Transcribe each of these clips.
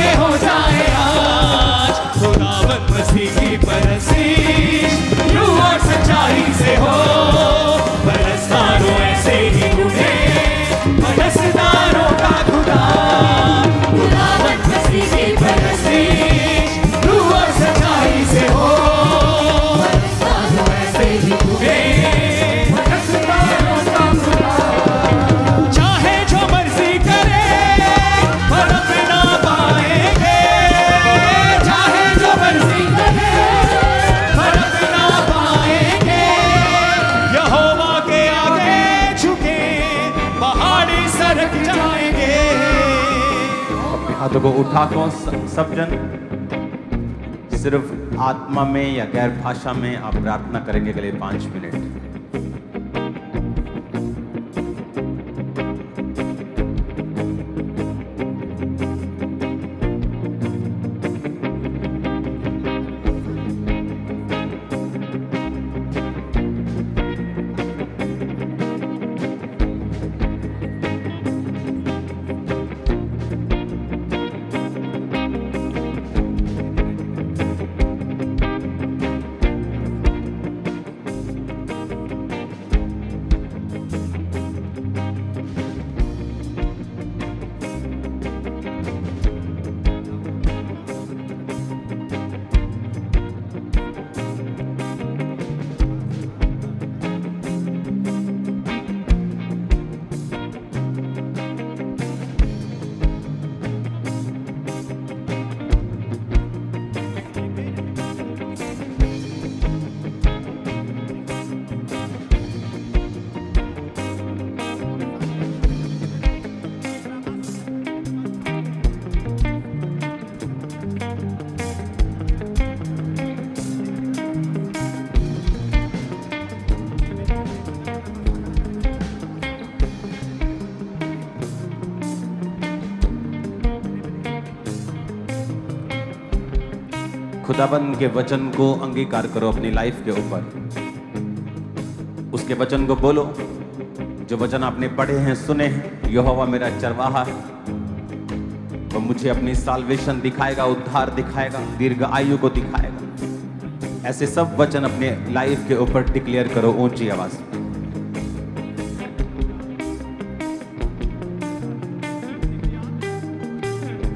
ये हो जाए आज। खुदावंद मसीह की परस्तिश रूह और सच्चाई से हो, परस्तारों ऐसे ही ढूंढे परस्तारों का खुदा। खुदावंद मसीह की परस्तिश रूह और सच्चाई से हो, परस्तारों ऐसे ही ढूंढे परस्तारों का खुदा। चाहे जो मर्जी करे पर अपना पाएंगे, चाहे जो मर्जी करे पर अपना पाएंगे। यहोवा के आगे झुके पहाड़ी सरक जाएंगे। अपने हाथों को उठा को सब जन सिर्फ आत्मा में या गैर भाषा में आप प्रार्थना करेंगे अगले 5 मिनट। खुदाबंद के वचन को अंगीकार करो अपनी लाइफ के ऊपर। उसके वचन को बोलो जो वचन आपने पढ़े हैं, सुने हैं। यहोवा मेरा चरवाहा है, वो मुझे अपनी साल्वेशन दिखाएगा, उद्धार दिखाएगा, दीर्घ आयु को दिखाएगा। ऐसे सब वचन अपने लाइफ के ऊपर डिक्लेयर करो ऊंची आवाज में।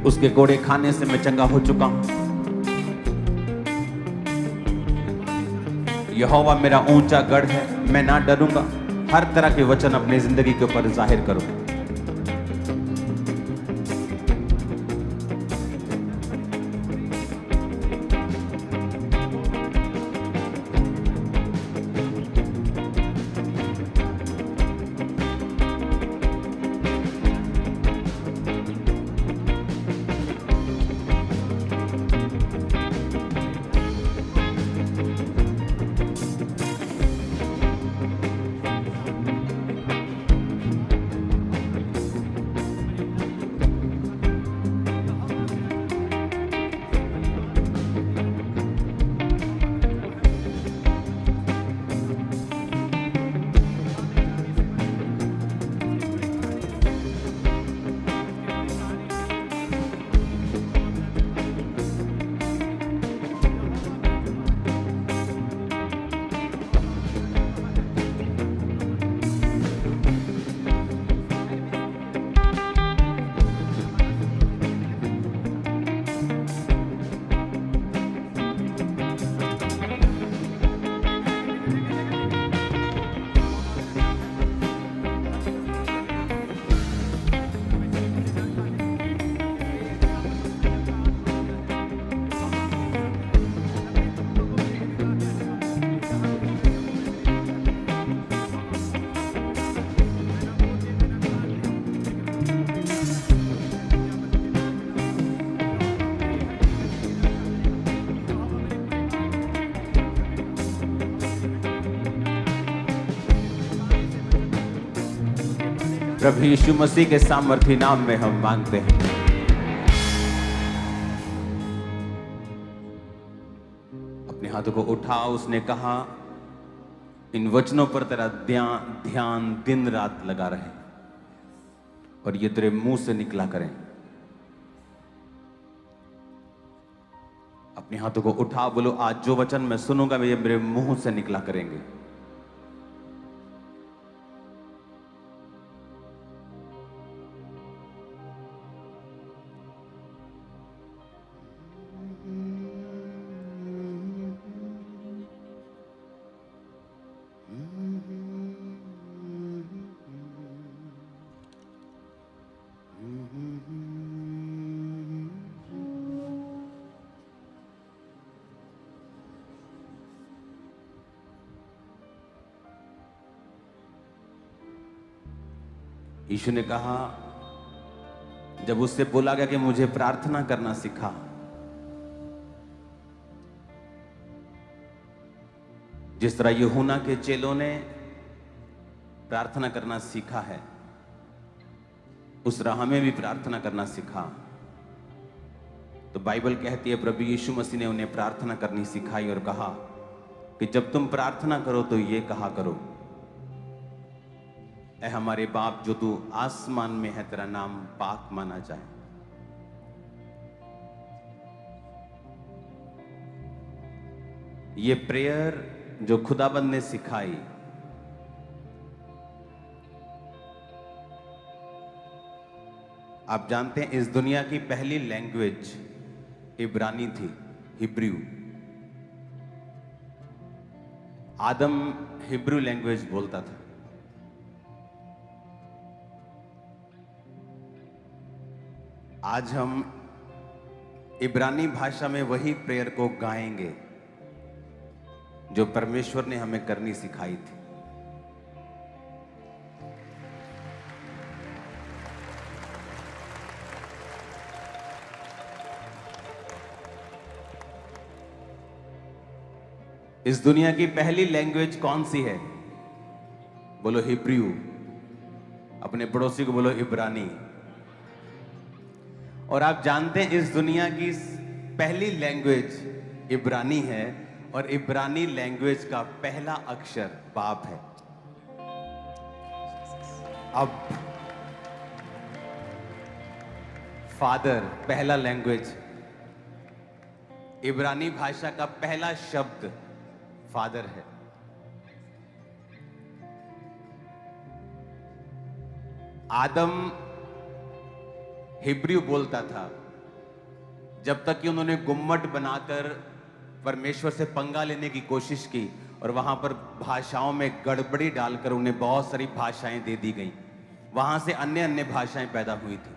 उसके कोड़े खाने से मैं चंगा हो चुका हूं। यहोवा मेरा ऊंचा गढ़ है, मैं ना डरूंगा। हर तरह के वचन अपनी जिंदगी के ऊपर जाहिर करो। प्रभु यीशु मसीह के सामर्थी नाम में हम मांगते हैं। अपने हाथों को उठाओ। उसने कहा इन वचनों पर तेरा ध्यान दिन रात लगा रहे और ये तेरे मुंह से निकला करें। अपने हाथों को उठा, बोलो आज जो वचन मैं सुनूंगा वे मेरे मुंह से निकला करेंगे। यीशु ने कहा, जब उससे बोला गया कि मुझे प्रार्थना करना सिखा, जिस तरह यूहन्ना के चेलों ने प्रार्थना करना सीखा है, उस तरह हमें भी प्रार्थना करना सिखा। तो बाइबल कहती है प्रभु यीशु मसीह ने उन्हें प्रार्थना करनी सिखाई और कहा कि जब तुम प्रार्थना करो तो ये कहा करो, ऐ हमारे बाप जो तू आसमान में है, तेरा नाम पाक माना जाए। ये प्रेयर जो खुदाबंद ने सिखाई, आप जानते हैं इस दुनिया की पहली लैंग्वेज इब्रानी थी, हिब्रू। आदम हिब्रू लैंग्वेज बोलता था। आज हम इब्रानी भाषा में वही प्रेयर को गाएंगे जो परमेश्वर ने हमें करनी सिखाई थी। इस दुनिया की पहली लैंग्वेज कौन सी है? बोलो हिब्रू। अपने पड़ोसी को बोलो इब्रानी। और आप जानते हैं इस दुनिया की पहली लैंग्वेज इब्रानी है और इब्रानी लैंग्वेज का पहला अक्षर बाप है। अब फादर पहला लैंग्वेज, इब्रानी भाषा का पहला शब्द फादर है। आदम हिब्रू बोलता था जब तक कि उन्होंने गुम्मट बनाकर परमेश्वर से पंगा लेने की कोशिश की और वहां पर भाषाओं में गड़बड़ी डालकर उन्हें बहुत सारी भाषाएं दे दी गई। वहां से अन्य अन्य भाषाएं पैदा हुई थी।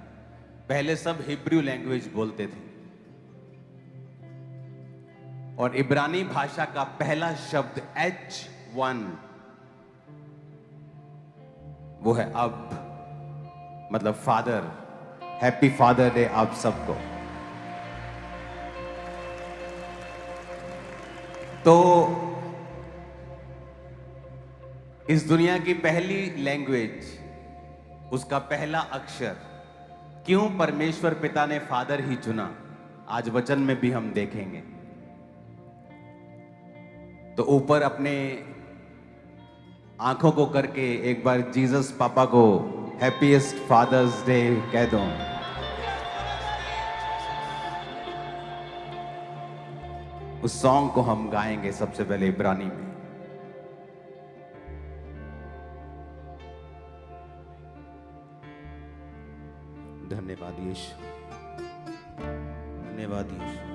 पहले सब हिब्रू लैंग्वेज बोलते थे और इब्रानी भाषा का पहला शब्द H1 वो है अब, मतलब फादर। हैप्पी फादर डे आप सबको। तो इस दुनिया की पहली लैंग्वेज, उसका पहला अक्षर क्यों परमेश्वर पिता ने फादर ही चुना, आज वचन में भी हम देखेंगे। तो ऊपर अपने आंखों को करके एक बार जीसस पापा को हैप्पीएस्ट फादर्स डे कह दो। उस सॉन्ग को हम गाएंगे सबसे पहले इब्रानी में। धन्यवाद यीशु, धन्यवाद यीशु।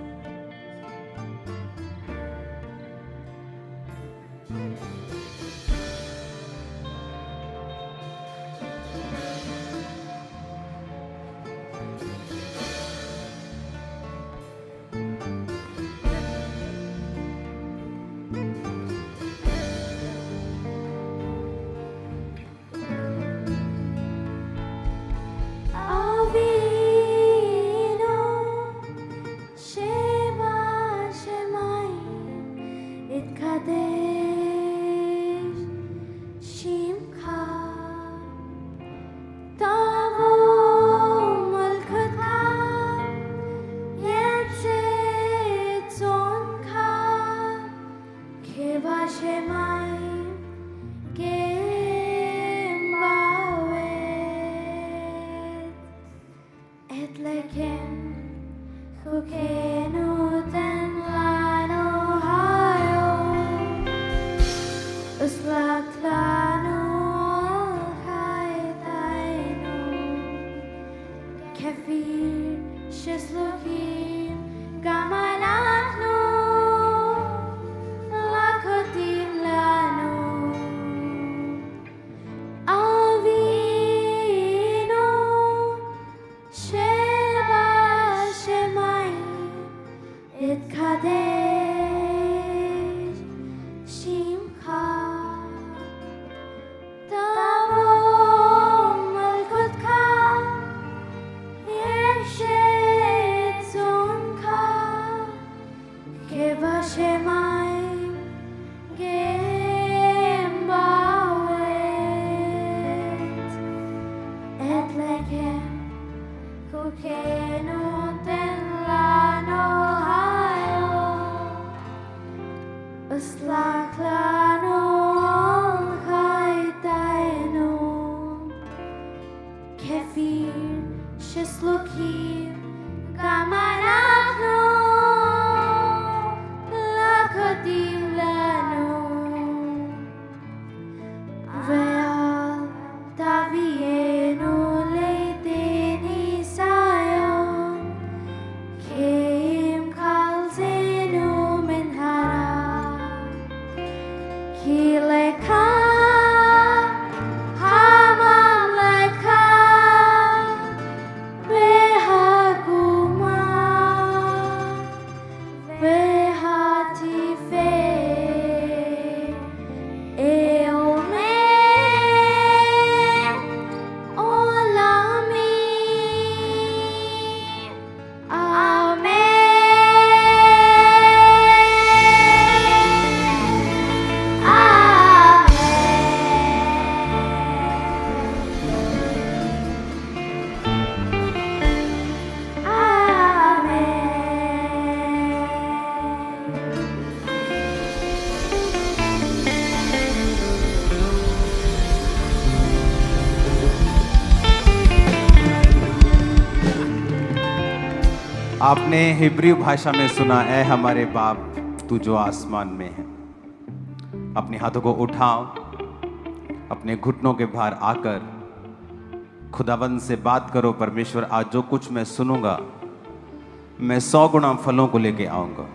Who can know them? כפיר שסלוחים גם אנחנו רק יודעים לנו אבינו שבשמיים יתקדש שמך תבוא מלכותך יש את צונך כבשמיים גם בארץ את לחם חוקנו תן לנו היום וסלח לנו על חטאינו כפיר שסלוחים גם אנחנו רק יודעים לנו ואל תביאנו לידי ניסיון כי אם קלזנו מן הרע כי לך הממלכה והגומה והתפארת אמן עולמים אמן आपने हिब्रू भाषा में सुना, ऐ हमारे बाप तू जो आसमान में है। अपने हाथों को उठाओ, अपने घुटनों के भार आकर खुदावंद से बात करो। परमेश्वर, आज जो कुछ मैं सुनूंगा मैं 100 गुना फलों को लेके आऊंगा।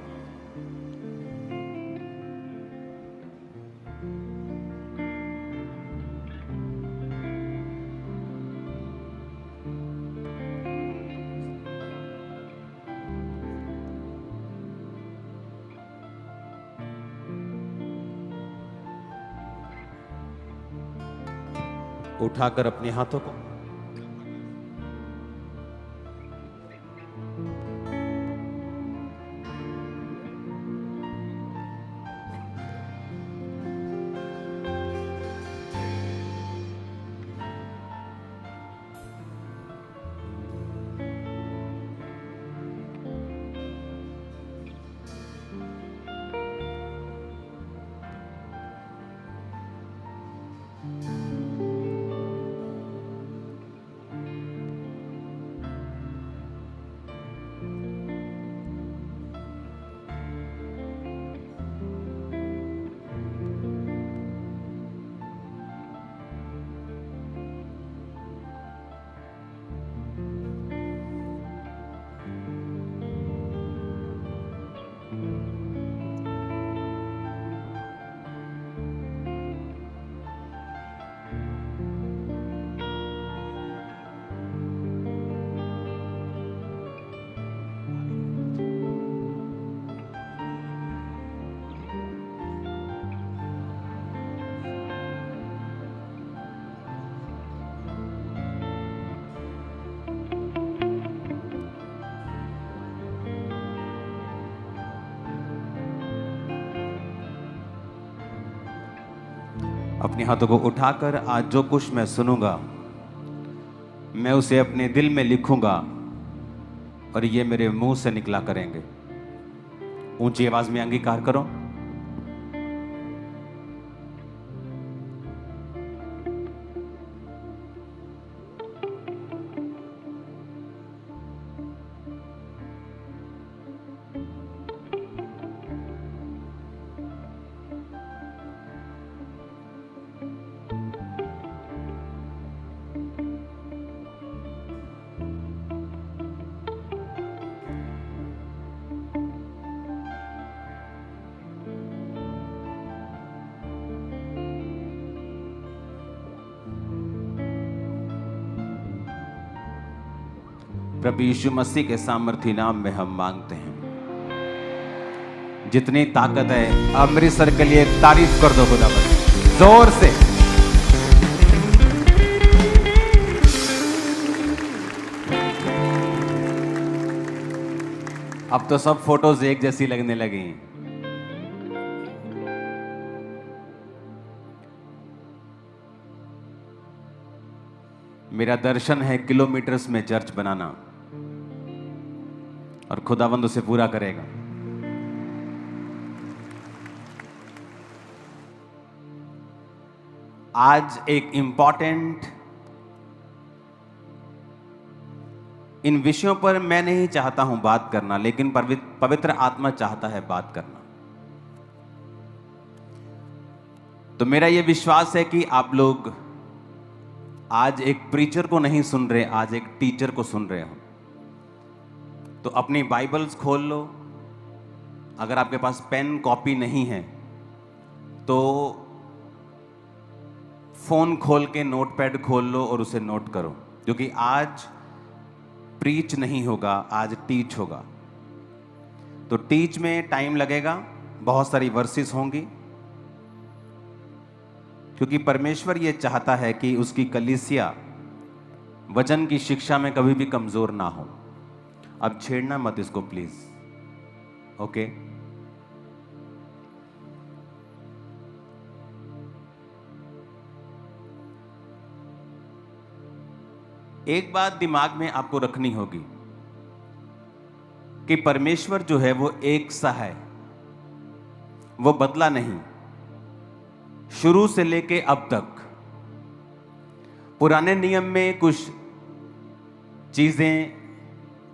उठाकर अपने हाथों को अपने हाथों को उठाकर आज जो कुछ मैं सुनूंगा मैं उसे अपने दिल में लिखूंगा और ये मेरे मुंह से निकला करेंगे। ऊंची आवाज में अंगीकार करो। प्रभु यीशु मसीह के सामर्थी नाम में हम मांगते हैं। जितनी ताकत है अमृतसर के लिए तारीफ कर दो खुदावंद जोर से। अब तो सब फोटोज एक जैसी लगने लगी। मेरा दर्शन है किलोमीटर्स में चर्च बनाना और खुदावंद उसे पूरा करेगा। आज एक इंपॉर्टेंट, इन विषयों पर मैं नहीं चाहता हूं बात करना, लेकिन पवित्र आत्मा चाहता है बात करना। तो मेरा यह विश्वास है कि आप लोग आज एक प्रीचर को नहीं सुन रहे, आज एक टीचर को सुन रहे हो। तो अपनी बाइबल्स खोल लो। अगर आपके पास पेन कॉपी नहीं है तो फोन खोल के नोटपैड खोल लो और उसे नोट करो, क्योंकि आज प्रीच नहीं होगा, आज टीच होगा। तो टीच में टाइम लगेगा, बहुत सारी वर्सेस होंगी, क्योंकि परमेश्वर ये चाहता है कि उसकी कलीसिया वचन की शिक्षा में कभी भी कमजोर ना हो। अब छेड़ना मत इसको प्लीज, ओके? एक बात दिमाग में आपको रखनी होगी कि परमेश्वर जो है वो एक सा है, वो बदला नहीं। शुरू से लेके अब तक पुराने नियम में कुछ चीजें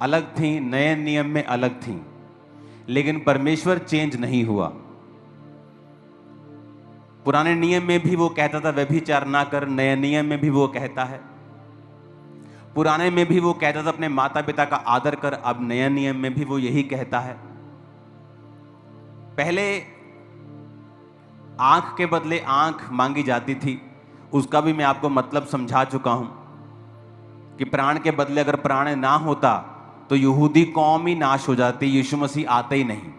अलग थीं, नए नियम में अलग थीं, लेकिन परमेश्वर चेंज नहीं हुआ। पुराने नियम में भी वो कहता था व्यभिचार ना कर, नए नियम में भी वो कहता है। पुराने में भी वो कहता था अपने माता पिता का आदर कर, अब नया नियम में भी वो यही कहता है। पहले आंख के बदले आंख मांगी जाती थी, उसका भी मैं आपको मतलब समझा चुका हूं कि प्राण के बदले अगर प्राण ना होता तो यहूदी कौम ही नाश हो जाती, यीशु मसीह आते ही नहीं।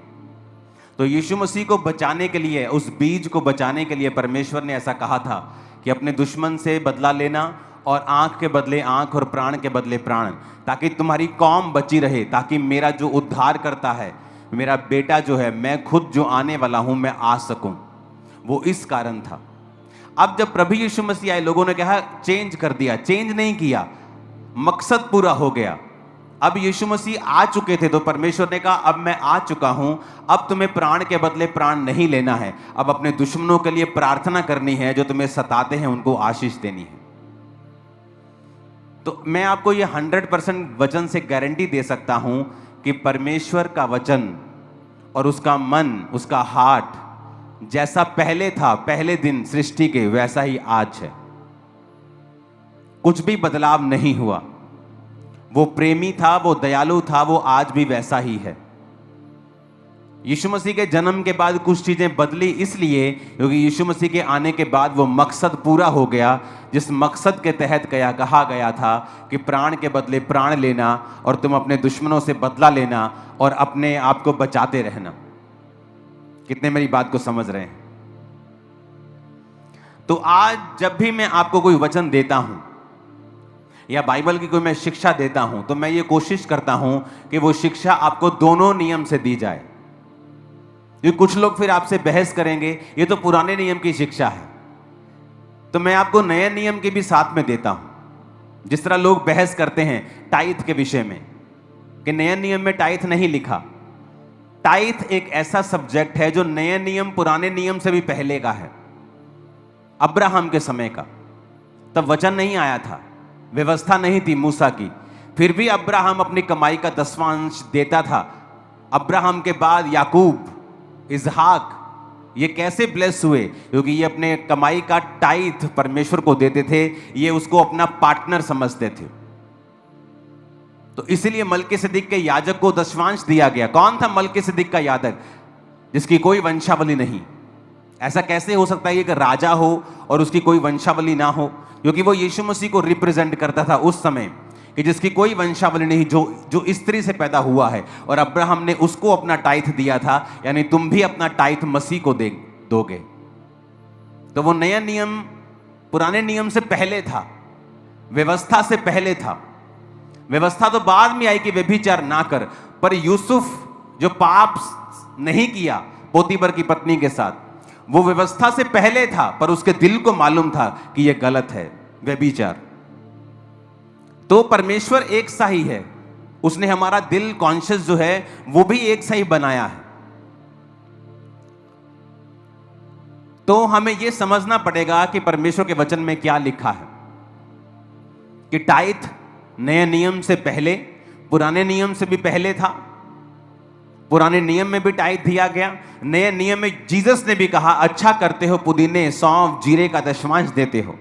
तो यीशु मसीह को बचाने के लिए, उस बीज को बचाने के लिए परमेश्वर ने ऐसा कहा था कि अपने दुश्मन से बदला लेना, और आंख के बदले आंख और प्राण के बदले प्राण, ताकि तुम्हारी कौम बची रहे, ताकि मेरा जो उद्धार करता है, मेरा बेटा जो है, मैं खुद जो आने वाला हूं, मैं आ सकूं। वो इस कारण था। अब जब प्रभु यीशु मसीह आए, लोगों ने कहा चेंज कर दिया। चेंज नहीं किया, मकसद पूरा हो गया। अब यीशु मसीह आ चुके थे, तो परमेश्वर ने कहा अब मैं आ चुका हूं, अब तुम्हें प्राण के बदले प्राण नहीं लेना है, अब अपने दुश्मनों के लिए प्रार्थना करनी है, जो तुम्हें सताते हैं उनको आशीष देनी है। तो मैं आपको ये 100% वचन से गारंटी दे सकता हूं कि परमेश्वर का वचन और उसका मन, उसका हार्ट जैसा पहले था, पहले दिन सृष्टि के, वैसा ही आज है। कुछ भी बदलाव नहीं हुआ। वो प्रेमी था, वो दयालु था, वो आज भी वैसा ही है। यीशु मसीह के जन्म के बाद कुछ चीजें बदली, इसलिए क्योंकि यीशु मसीह के आने के बाद वो मकसद पूरा हो गया, जिस मकसद के तहत कहा गया था कि प्राण के बदले प्राण लेना, और तुम अपने दुश्मनों से बदला लेना, और अपने आप को बचाते रहना। कितने मेरी बात को समझ रहे हैं? तो आज जब भी मैं आपको कोई वचन देता हूं या बाइबल की कोई मैं शिक्षा देता हूं, तो मैं ये कोशिश करता हूं कि वो शिक्षा आपको दोनों नियम से दी जाए। क्योंकि कुछ लोग फिर आपसे बहस करेंगे, ये तो पुराने नियम की शिक्षा है। तो मैं आपको नए नियम की भी साथ में देता हूं। जिस तरह लोग बहस करते हैं टाइथ के विषय में कि नए नियम में टाइथ नहीं लिखा। टाइथ एक ऐसा सब्जेक्ट है जो नए नियम, पुराने नियम से भी पहले का है, अब्राहम के समय का। तब वचन नहीं आया था, व्यवस्था नहीं थी मूसा की, फिर भी अब्राहम अपनी कमाई का 10वां देता था। अब्राहम के बाद याकूब, इसहाक, ये कैसे ब्लेस हुए? क्योंकि ये अपने कमाई का टाइथ परमेश्वर को देते थे, ये उसको अपना पार्टनर समझते थे। तो इसीलिए मलकीसिदक के याजक को 10वांश दिया गया। कौन था मलकीसिदक का याजक? जिसकी कोई वंशावली नहीं। ऐसा कैसे हो सकता है कि राजा हो और उसकी कोई वंशावली ना हो? क्योंकि वो यीशु मसीह को रिप्रेजेंट करता था उस समय, कि जिसकी कोई वंशावली नहीं, जो स्त्री से पैदा हुआ है, और अब्राहम ने उसको अपना टाइथ दिया था, यानी तुम भी अपना टाइथ मसीह को दोगे। तो वो नया नियम पुराने नियम से पहले था, व्यवस्था से पहले था। व्यवस्था तो बाद में आई कि व्यभिचार ना कर, पर यूसुफ जो पाप नहीं किया पोतीबर की पत्नी के साथ, वो व्यवस्था से पहले था, पर उसके दिल को मालूम था कि यह गलत है, व्यभिचार। तो परमेश्वर एक सा ही है, उसने हमारा दिल कॉन्शियस जो है वो भी एक सा ही बनाया है। तो हमें यह समझना पड़ेगा कि परमेश्वर के वचन में क्या लिखा है, कि टाइथ नए नियम से पहले, पुराने नियम से भी पहले था। पुराने नियम में भी टाइथ दिया गया, नए नियम में जीसस ने भी कहा अच्छा करते हो, पुदीने सौंफ जीरे का दशमांश देते हो,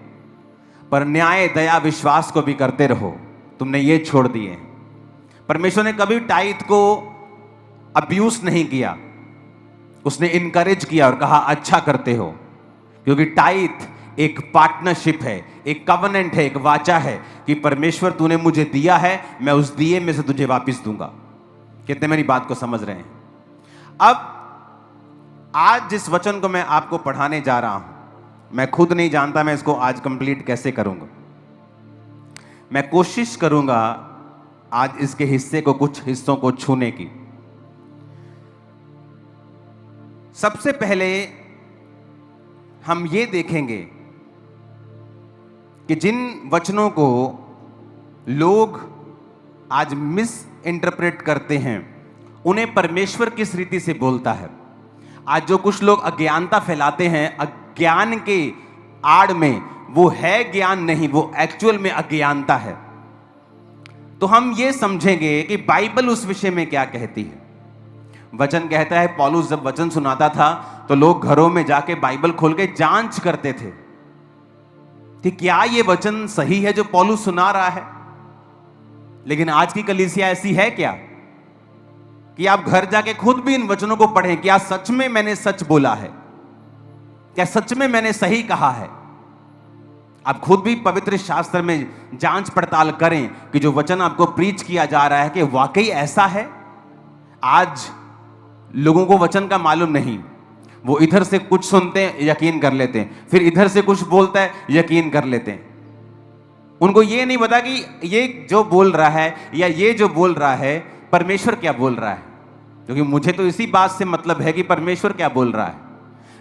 पर न्याय दया विश्वास को भी करते रहो, तुमने ये छोड़ दिए। परमेश्वर ने कभी टाइथ को अब्यूज नहीं किया, उसने इनकरेज किया और कहा अच्छा करते हो, क्योंकि टाइथ एक पार्टनरशिप है, एक कवनेंट है, एक वाचा है कि परमेश्वर तूने मुझे दिया है, मैं उस दिए में से तुझे वापस दूंगा। कितने मेरी बात को समझ रहे हैं? अब आज जिस वचन को मैं आपको पढ़ाने जा रहा हूं, मैं खुद नहीं जानता मैं इसको आज कंप्लीट कैसे करूंगा। मैं कोशिश करूंगा आज इसके हिस्से को, कुछ हिस्सों को छूने की। सबसे पहले हम ये देखेंगे कि जिन वचनों को लोग आज मिस इंटरप्रेट करते हैं, उन्हें परमेश्वर किस रीति से बोलता है। आज जो कुछ लोग अज्ञानता फैलाते हैं, अज्ञान के आड़ में, वो है ज्ञान नहीं, वो एक्चुअल में अज्ञानता है। तो हम ये समझेंगे कि बाइबल उस विषय में क्या कहती है। वचन कहता है, पौलुस जब वचन सुनाता था तो लोग घरों में जाके बाइबल खोल के जांच करते थे कि क्या ये वचन सही है जो पौलुस सुना रहा है। लेकिन आज की कलीसिया ऐसी है क्या कि आप घर जाके खुद भी इन वचनों को पढ़ें, क्या सच में मैंने सच बोला है, क्या सच में मैंने सही कहा है। आप खुद भी पवित्र शास्त्र में जांच पड़ताल करें कि जो वचन आपको प्रीच किया जा रहा है कि वाकई ऐसा है। आज लोगों को वचन का मालूम नहीं, वो इधर से कुछ सुनते हैं यकीन कर लेते हैं, फिर इधर से कुछ बोलता है यकीन कर लेते हैं। उनको ये नहीं पता कि ये जो बोल रहा है या ये जो बोल रहा है परमेश्वर क्या बोल रहा है। क्योंकि मुझे तो इसी बात से मतलब है कि परमेश्वर क्या बोल रहा है।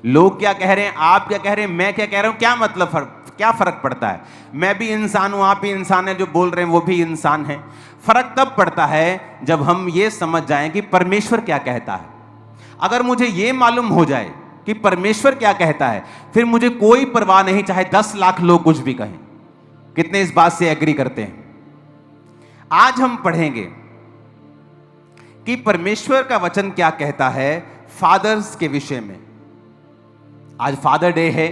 लोग क्या कह रहे हैं, आप क्या कह रहे हैं, मैं क्या कह रहा हूं, क्या मतलब क्या फर्क पड़ता है। मैं भी इंसान हूं, आप भी इंसान हैं, जो बोल रहे हैं वो भी इंसान हैं। फर्क तब पड़ता है जब हम ये समझ जाएं कि परमेश्वर क्या कहता है। अगर मुझे ये मालूम हो जाए कि परमेश्वर क्या कहता है, फिर मुझे कोई परवाह नहीं, चाहे 10 लाख लोग कुछ भी कहें। कितने इस बात से एग्री करते हैं? आज हम पढ़ेंगे कि परमेश्वर का वचन क्या कहता है फादर्स के विषय में। आज फादर डे है,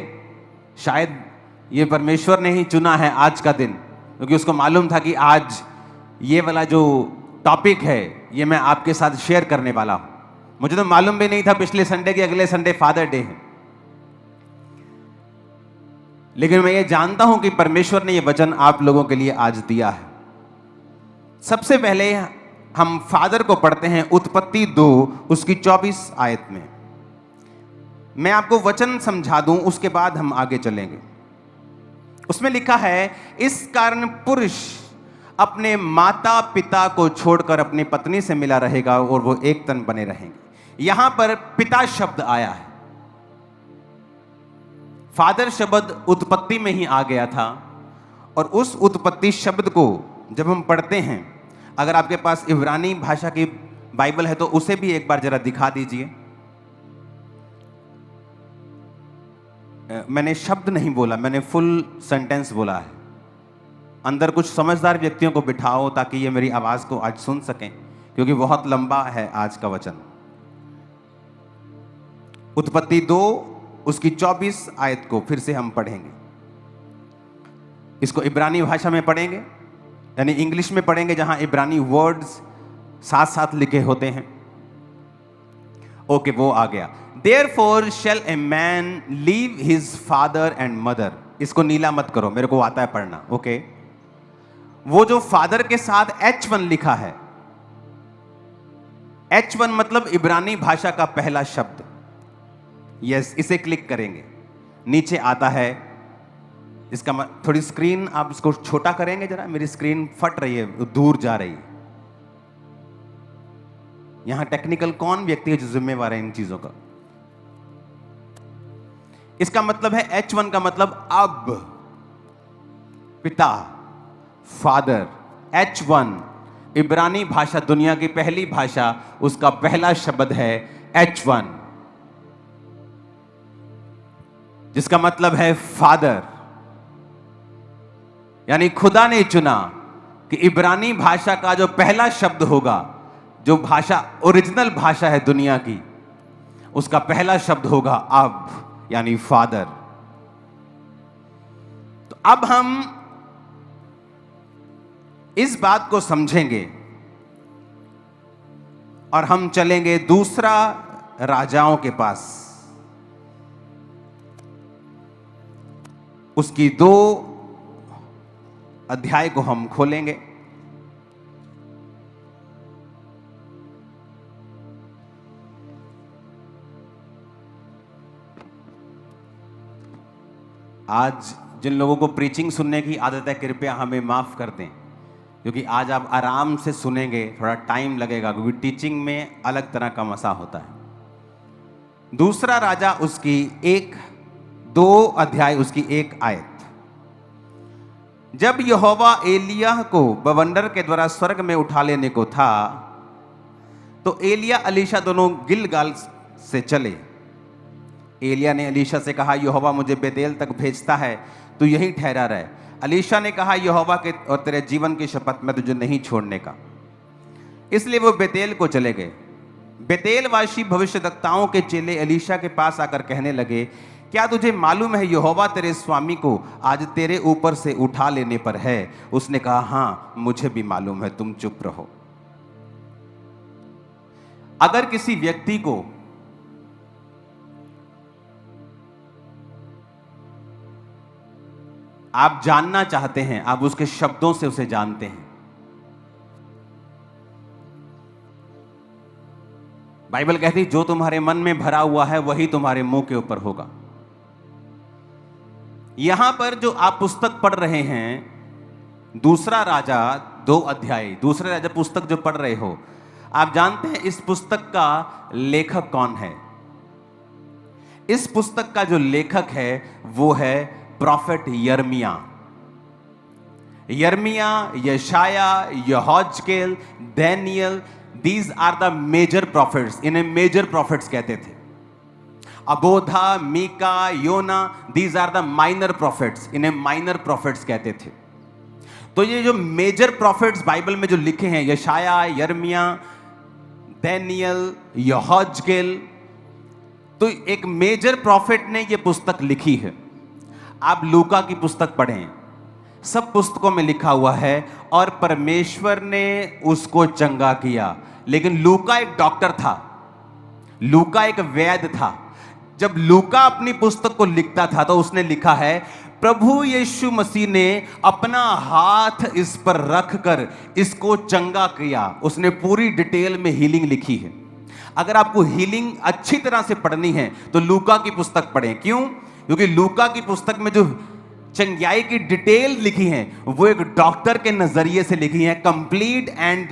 शायद ये परमेश्वर ने ही चुना है आज का दिन, क्योंकि उसको मालूम था कि आज ये वाला जो टॉपिक है ये मैं आपके साथ शेयर करने वाला हूं। मुझे तो मालूम भी नहीं था पिछले संडे के अगले संडे फादर डे है, लेकिन मैं ये जानता हूं कि परमेश्वर ने ये वचन आप लोगों के लिए आज दिया है। सबसे पहले हम फादर को पढ़ते हैं उत्पत्ति 2 उसकी 24 आयत में। मैं आपको वचन समझा दूं, उसके बाद हम आगे चलेंगे। उसमें लिखा है, इस कारण पुरुष अपने माता पिता को छोड़कर अपनी पत्नी से मिला रहेगा और वो एक तन बने रहेंगे। यहां पर पिता शब्द आया है। फादर शब्द उत्पत्ति में ही आ गया था, और उस उत्पत्ति शब्द को जब हम पढ़ते हैं, अगर आपके पास इब्रानी भाषा की बाइबल है तो उसे भी एक बार जरा दिखा दीजिए। मैंने शब्द नहीं बोला, मैंने फुल सेंटेंस बोला है। अंदर कुछ समझदार व्यक्तियों को बिठाओ ताकि ये मेरी आवाज को आज सुन सकें, क्योंकि बहुत लंबा है आज का वचन। उत्पत्ति 2 उसकी 24 आयत को फिर से हम पढ़ेंगे। इसको इब्रानी भाषा में पढ़ेंगे, यानी इंग्लिश में पढ़ेंगे जहां इब्रानी वर्ड्स साथ साथ लिखे होते हैं। ओके, वो आ गया। Therefore shall a man leave his father and mother। इसको नीला मत करो, मेरे को आता है पढ़ना। ओके, वो जो फादर के साथ H1 लिखा है, H1 मतलब इब्रानी भाषा का पहला शब्द। यस, इसे क्लिक करेंगे, नीचे आता है इसका थोड़ी स्क्रीन आप इसको छोटा करेंगे जरा, मेरी स्क्रीन फट रही है, दूर जा रही है। यहां टेक्निकल कौन व्यक्ति है जो जिम्मेवार है इन चीजों का? इसका मतलब है H1 का मतलब अब, पिता, फादर। H1 इब्रानी भाषा, दुनिया की पहली भाषा, उसका पहला शब्द है H1, जिसका मतलब है फादर। यानी खुदा ने चुना कि इब्रानी भाषा का जो पहला शब्द होगा, जो भाषा ओरिजिनल भाषा है दुनिया की, उसका पहला शब्द होगा अब, यानी फादर। तो अब हम इस बात को समझेंगे और हम चलेंगे दूसरा राजाओं के पास। उसकी 2 अध्याय को हम खोलेंगे। आज जिन लोगों को प्रीचिंग सुनने की आदत है, कृपया हमें माफ कर दें, क्योंकि आज आप आराम से सुनेंगे, थोड़ा टाइम लगेगा, क्योंकि टीचिंग में अलग तरह का मसा होता है। दूसरा राजा उसकी 2 अध्याय उसकी 1 आयत। जब यहोवा एलिय्याह को बवंडर के द्वारा स्वर्ग में उठा लेने को था, तो एलिय्याह अलीशा दोनों गिलगाल से चले। एलिय्याह ने अलीशा से कहा, यहोवा मुझे बेतेल तक भेजता है, तू यहीं ठहरा रहे। अलीशा ने कहा, यहोवा के और तेरे जीवन की शपथ मैं तुझे नहीं छोड़ने का। इसलिए वो बेतेल को चले गए। बेतेलवासी भविष्यद्वक्ताओं के चेले अलीशा के पास आकर कहने लगे, क्या तुझे मालूम है यहोवा तेरे स्वामी को आज तेरे ऊपर से उठा लेने पर है? उसने कहा, हां मुझे भी मालूम है, तुम चुप रहो। अगर किसी व्यक्ति को आप जानना चाहते हैं, आप उसके शब्दों से उसे जानते हैं। बाइबल कहती है, जो तुम्हारे मन में भरा हुआ है वही तुम्हारे मुंह के ऊपर होगा। यहां पर जो आप पुस्तक पढ़ रहे हैं, दूसरा राजा 2 अध्याय, दूसरे राजा पुस्तक जो पढ़ रहे हो, आप जानते हैं इस पुस्तक का लेखक कौन है? इस पुस्तक का जो लेखक है वो है प्रॉफेट यिर्मयाह। यिर्मयाह, यशाया, यहोजकेल, दानियल, these are the major prophets. इन्हें मेजर प्रॉफिट्स कहते थे। अबोधा, मीका, योना, these are the minor prophets. इन्हें माइनर प्रॉफिट्स कहते थे। तो ये जो मेजर प्रॉफिट्स बाइबल में जो लिखे हैं, यशाया, यिर्मयाह, दानियल, यहोजकेल, तो एक मेजर प्रॉफिट ने ये पुस्तक लिखी है। आप लूका की पुस्तक पढ़ें, सब पुस्तकों में लिखा हुआ है, और परमेश्वर ने उसको चंगा किया। लेकिन लूका एक डॉक्टर था, लूका एक वैद्य था। जब लूका अपनी पुस्तक को लिखता था तो उसने लिखा है, प्रभु यीशु मसीह ने अपना हाथ इस पर रखकर इसको चंगा किया। उसने पूरी डिटेल में हीलिंग लिखी है। अगर आपको हीलिंग अच्छी तरह से पढ़नी है तो लूका की पुस्तक पढ़ें। क्यों? क्योंकि लूका की पुस्तक में जो चंगाई की डिटेल लिखी है वो एक डॉक्टर के नजरिए से लिखी है, कंप्लीट एंड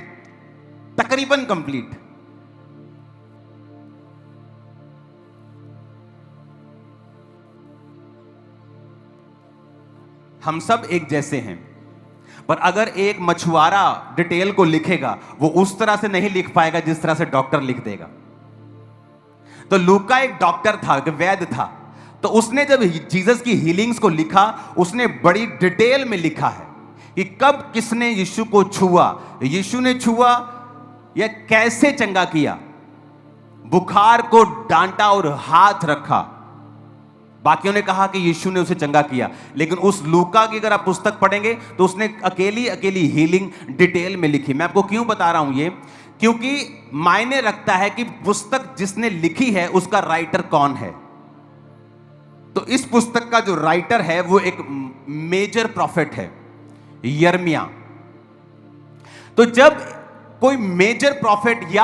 तकरीबन कंप्लीट। हम सब एक जैसे हैं, पर अगर एक मछुआरा डिटेल को लिखेगा वो उस तरह से नहीं लिख पाएगा जिस तरह से डॉक्टर लिख देगा। तो लूका एक डॉक्टर था, एक वैद्य था। तो उसने जब जीसस की हीलिंग्स को लिखा, उसने बड़ी डिटेल में लिखा है कि कब किसने यीशु को छुआ, यीशु ने छुआ या कैसे चंगा किया, बुखार को डांटा और हाथ रखा। बाकियों ने कहा कि यीशु ने उसे चंगा किया, लेकिन उस लूका की अगर आप पुस्तक पढ़ेंगे तो उसने अकेली हीलिंग डिटेल में लिखी। मैं आपको क्यों बता रहा हूं ये? क्योंकि मायने रखता है कि पुस्तक जिसने लिखी है उसका राइटर कौन है। तो इस पुस्तक का जो राइटर है वो एक मेजर प्रॉफिट है, यिर्मयाह। तो जब कोई मेजर प्रॉफिट या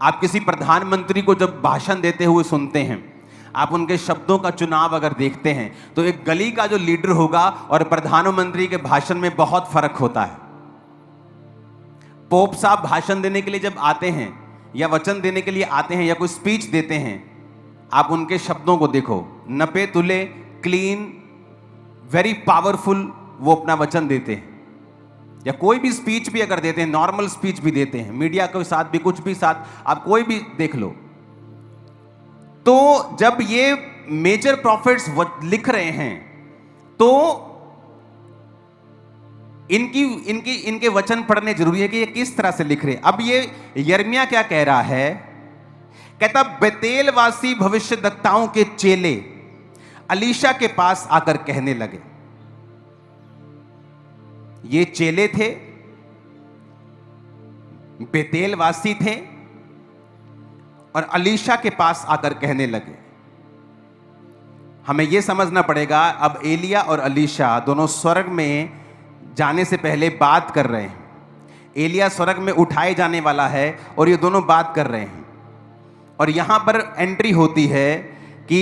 आप किसी प्रधानमंत्री को जब भाषण देते हुए सुनते हैं, आप उनके शब्दों का चुनाव अगर देखते हैं, तो एक गली का जो लीडर होगा और प्रधानमंत्री के भाषण में बहुत फर्क होता है। पोप साहब भाषण देने के लिए जब आते हैं या वचन देने के लिए आते हैं या कोई स्पीच देते हैं, आप उनके शब्दों को देखो, नपे तुले, क्लीन, वेरी पावरफुल वो अपना वचन देते हैं। या कोई भी स्पीच भी अगर देते हैं, नॉर्मल स्पीच भी देते हैं, मीडिया के साथ भी, कुछ भी साथ, आप कोई भी देख लो, तो जब ये मेजर प्रॉफिट्स लिख रहे हैं तो इनके वचन पढ़ने जरूरी है कि ये किस तरह से लिख रहे हैं। अब ये यिर्मयाह क्या कह रहा है? कहता बेतेल वासी भविष्यद्वक्ताओं के चेले अलीशा के पास आकर कहने लगे। ये चेले थे, बेतेल वासी थे और अलीशा के पास आकर कहने लगे। हमें यह समझना पड़ेगा, अब एलिया और अलीशा दोनों स्वर्ग में जाने से पहले बात कर रहे हैं। एलिया स्वर्ग में उठाए जाने वाला है और ये दोनों बात कर रहे हैं। और यहां पर एंट्री होती है कि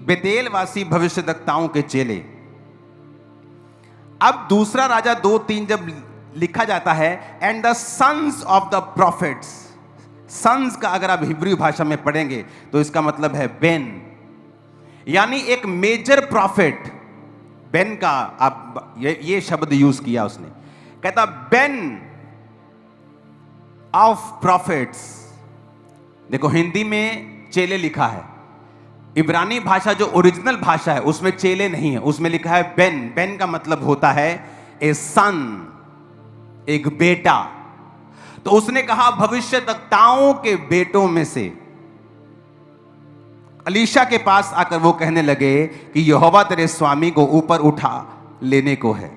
बेतेल वासी भविष्यद्वक्ताओं के चेले। अब दूसरा राजा 2:3 जब लिखा जाता है, and the sons of the prophets. Sons का अगर आप हिब्रू भाषा में पढ़ेंगे तो इसका मतलब है बेन, यानी एक मेजर प्रॉफिट। बेन का आप ये शब्द यूज किया उसने, कहता बेन ऑफ प्रॉफिट्स। देखो हिंदी में चेले लिखा है, इब्रानी भाषा जो ओरिजिनल भाषा है उसमें चेले नहीं है, उसमें लिखा है बेन। बेन का मतलब होता है ए सन, एक बेटा। तो उसने कहा भविष्यद्वक्ताओं के बेटों में से। अलीशा के पास आकर वो कहने लगे कि यहोवा तेरे स्वामी को ऊपर उठा लेने को है।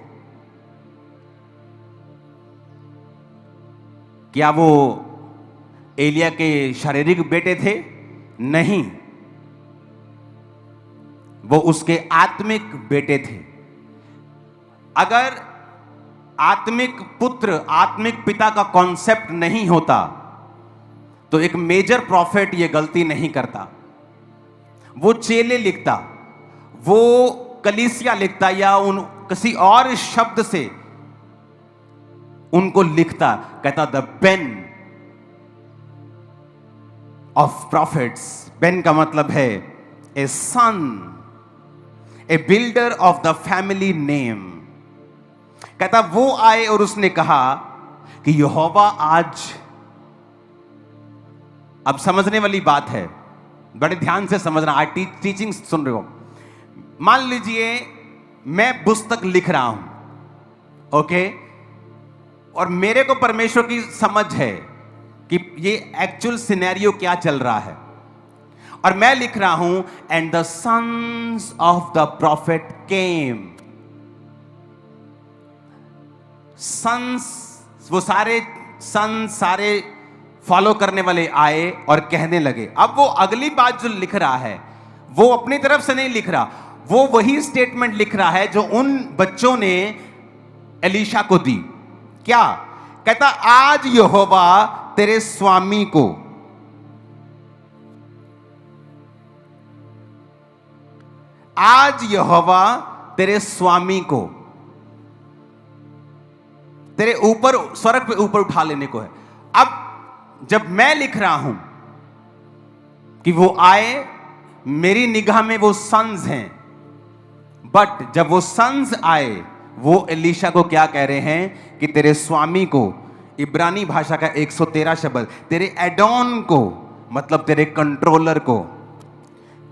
क्या वो एलिया के शारीरिक बेटे थे? नहीं, वो उसके आत्मिक बेटे थे। अगर आत्मिक पुत्र, आत्मिक पिता का कॉन्सेप्ट नहीं होता तो एक मेजर प्रॉफिट ये गलती नहीं करता। वो चेले लिखता, वो कलीसिया लिखता, या उन किसी और शब्द से उनको लिखता। कहता द बेन ऑफ प्रॉफिट्स। बेन का मतलब है a son, a builder of the family name. कहता वो आए और उसने कहा कि यहोवा आज, अब समझने वाली बात है, बड़े ध्यान से समझना, आज टीचिंग सुन रहे हो। मान लीजिए मैं पुस्तक लिख रहा हूं, ओके, और मेरे को परमेश्वर की समझ है कि ये एक्चुअल सिनेरियो क्या चल रहा है, और मैं लिख रहा हूं and the sons of the prophet came. Sons, वो सारे सन्स, सारे फॉलो करने वाले आए और कहने लगे। अब वो अगली बात जो लिख रहा है वो अपनी तरफ से नहीं लिख रहा, वो वही स्टेटमेंट लिख रहा है जो उन बच्चों ने एलीशा को दी। क्या कहता? आज यहोवा तेरे स्वामी को, आज यहोवा तेरे स्वामी को तेरे ऊपर, स्वर्ग पे ऊपर उठा लेने को है। अब जब मैं लिख रहा हूं कि वो आए, मेरी निगाह में वो सन्स हैं, बट जब वो सन्स आए, वो एलीशा को क्या कह रहे हैं कि तेरे स्वामी को, इब्रानी भाषा का 113 शब्द, तेरे एडॉन को, मतलब तेरे कंट्रोलर को,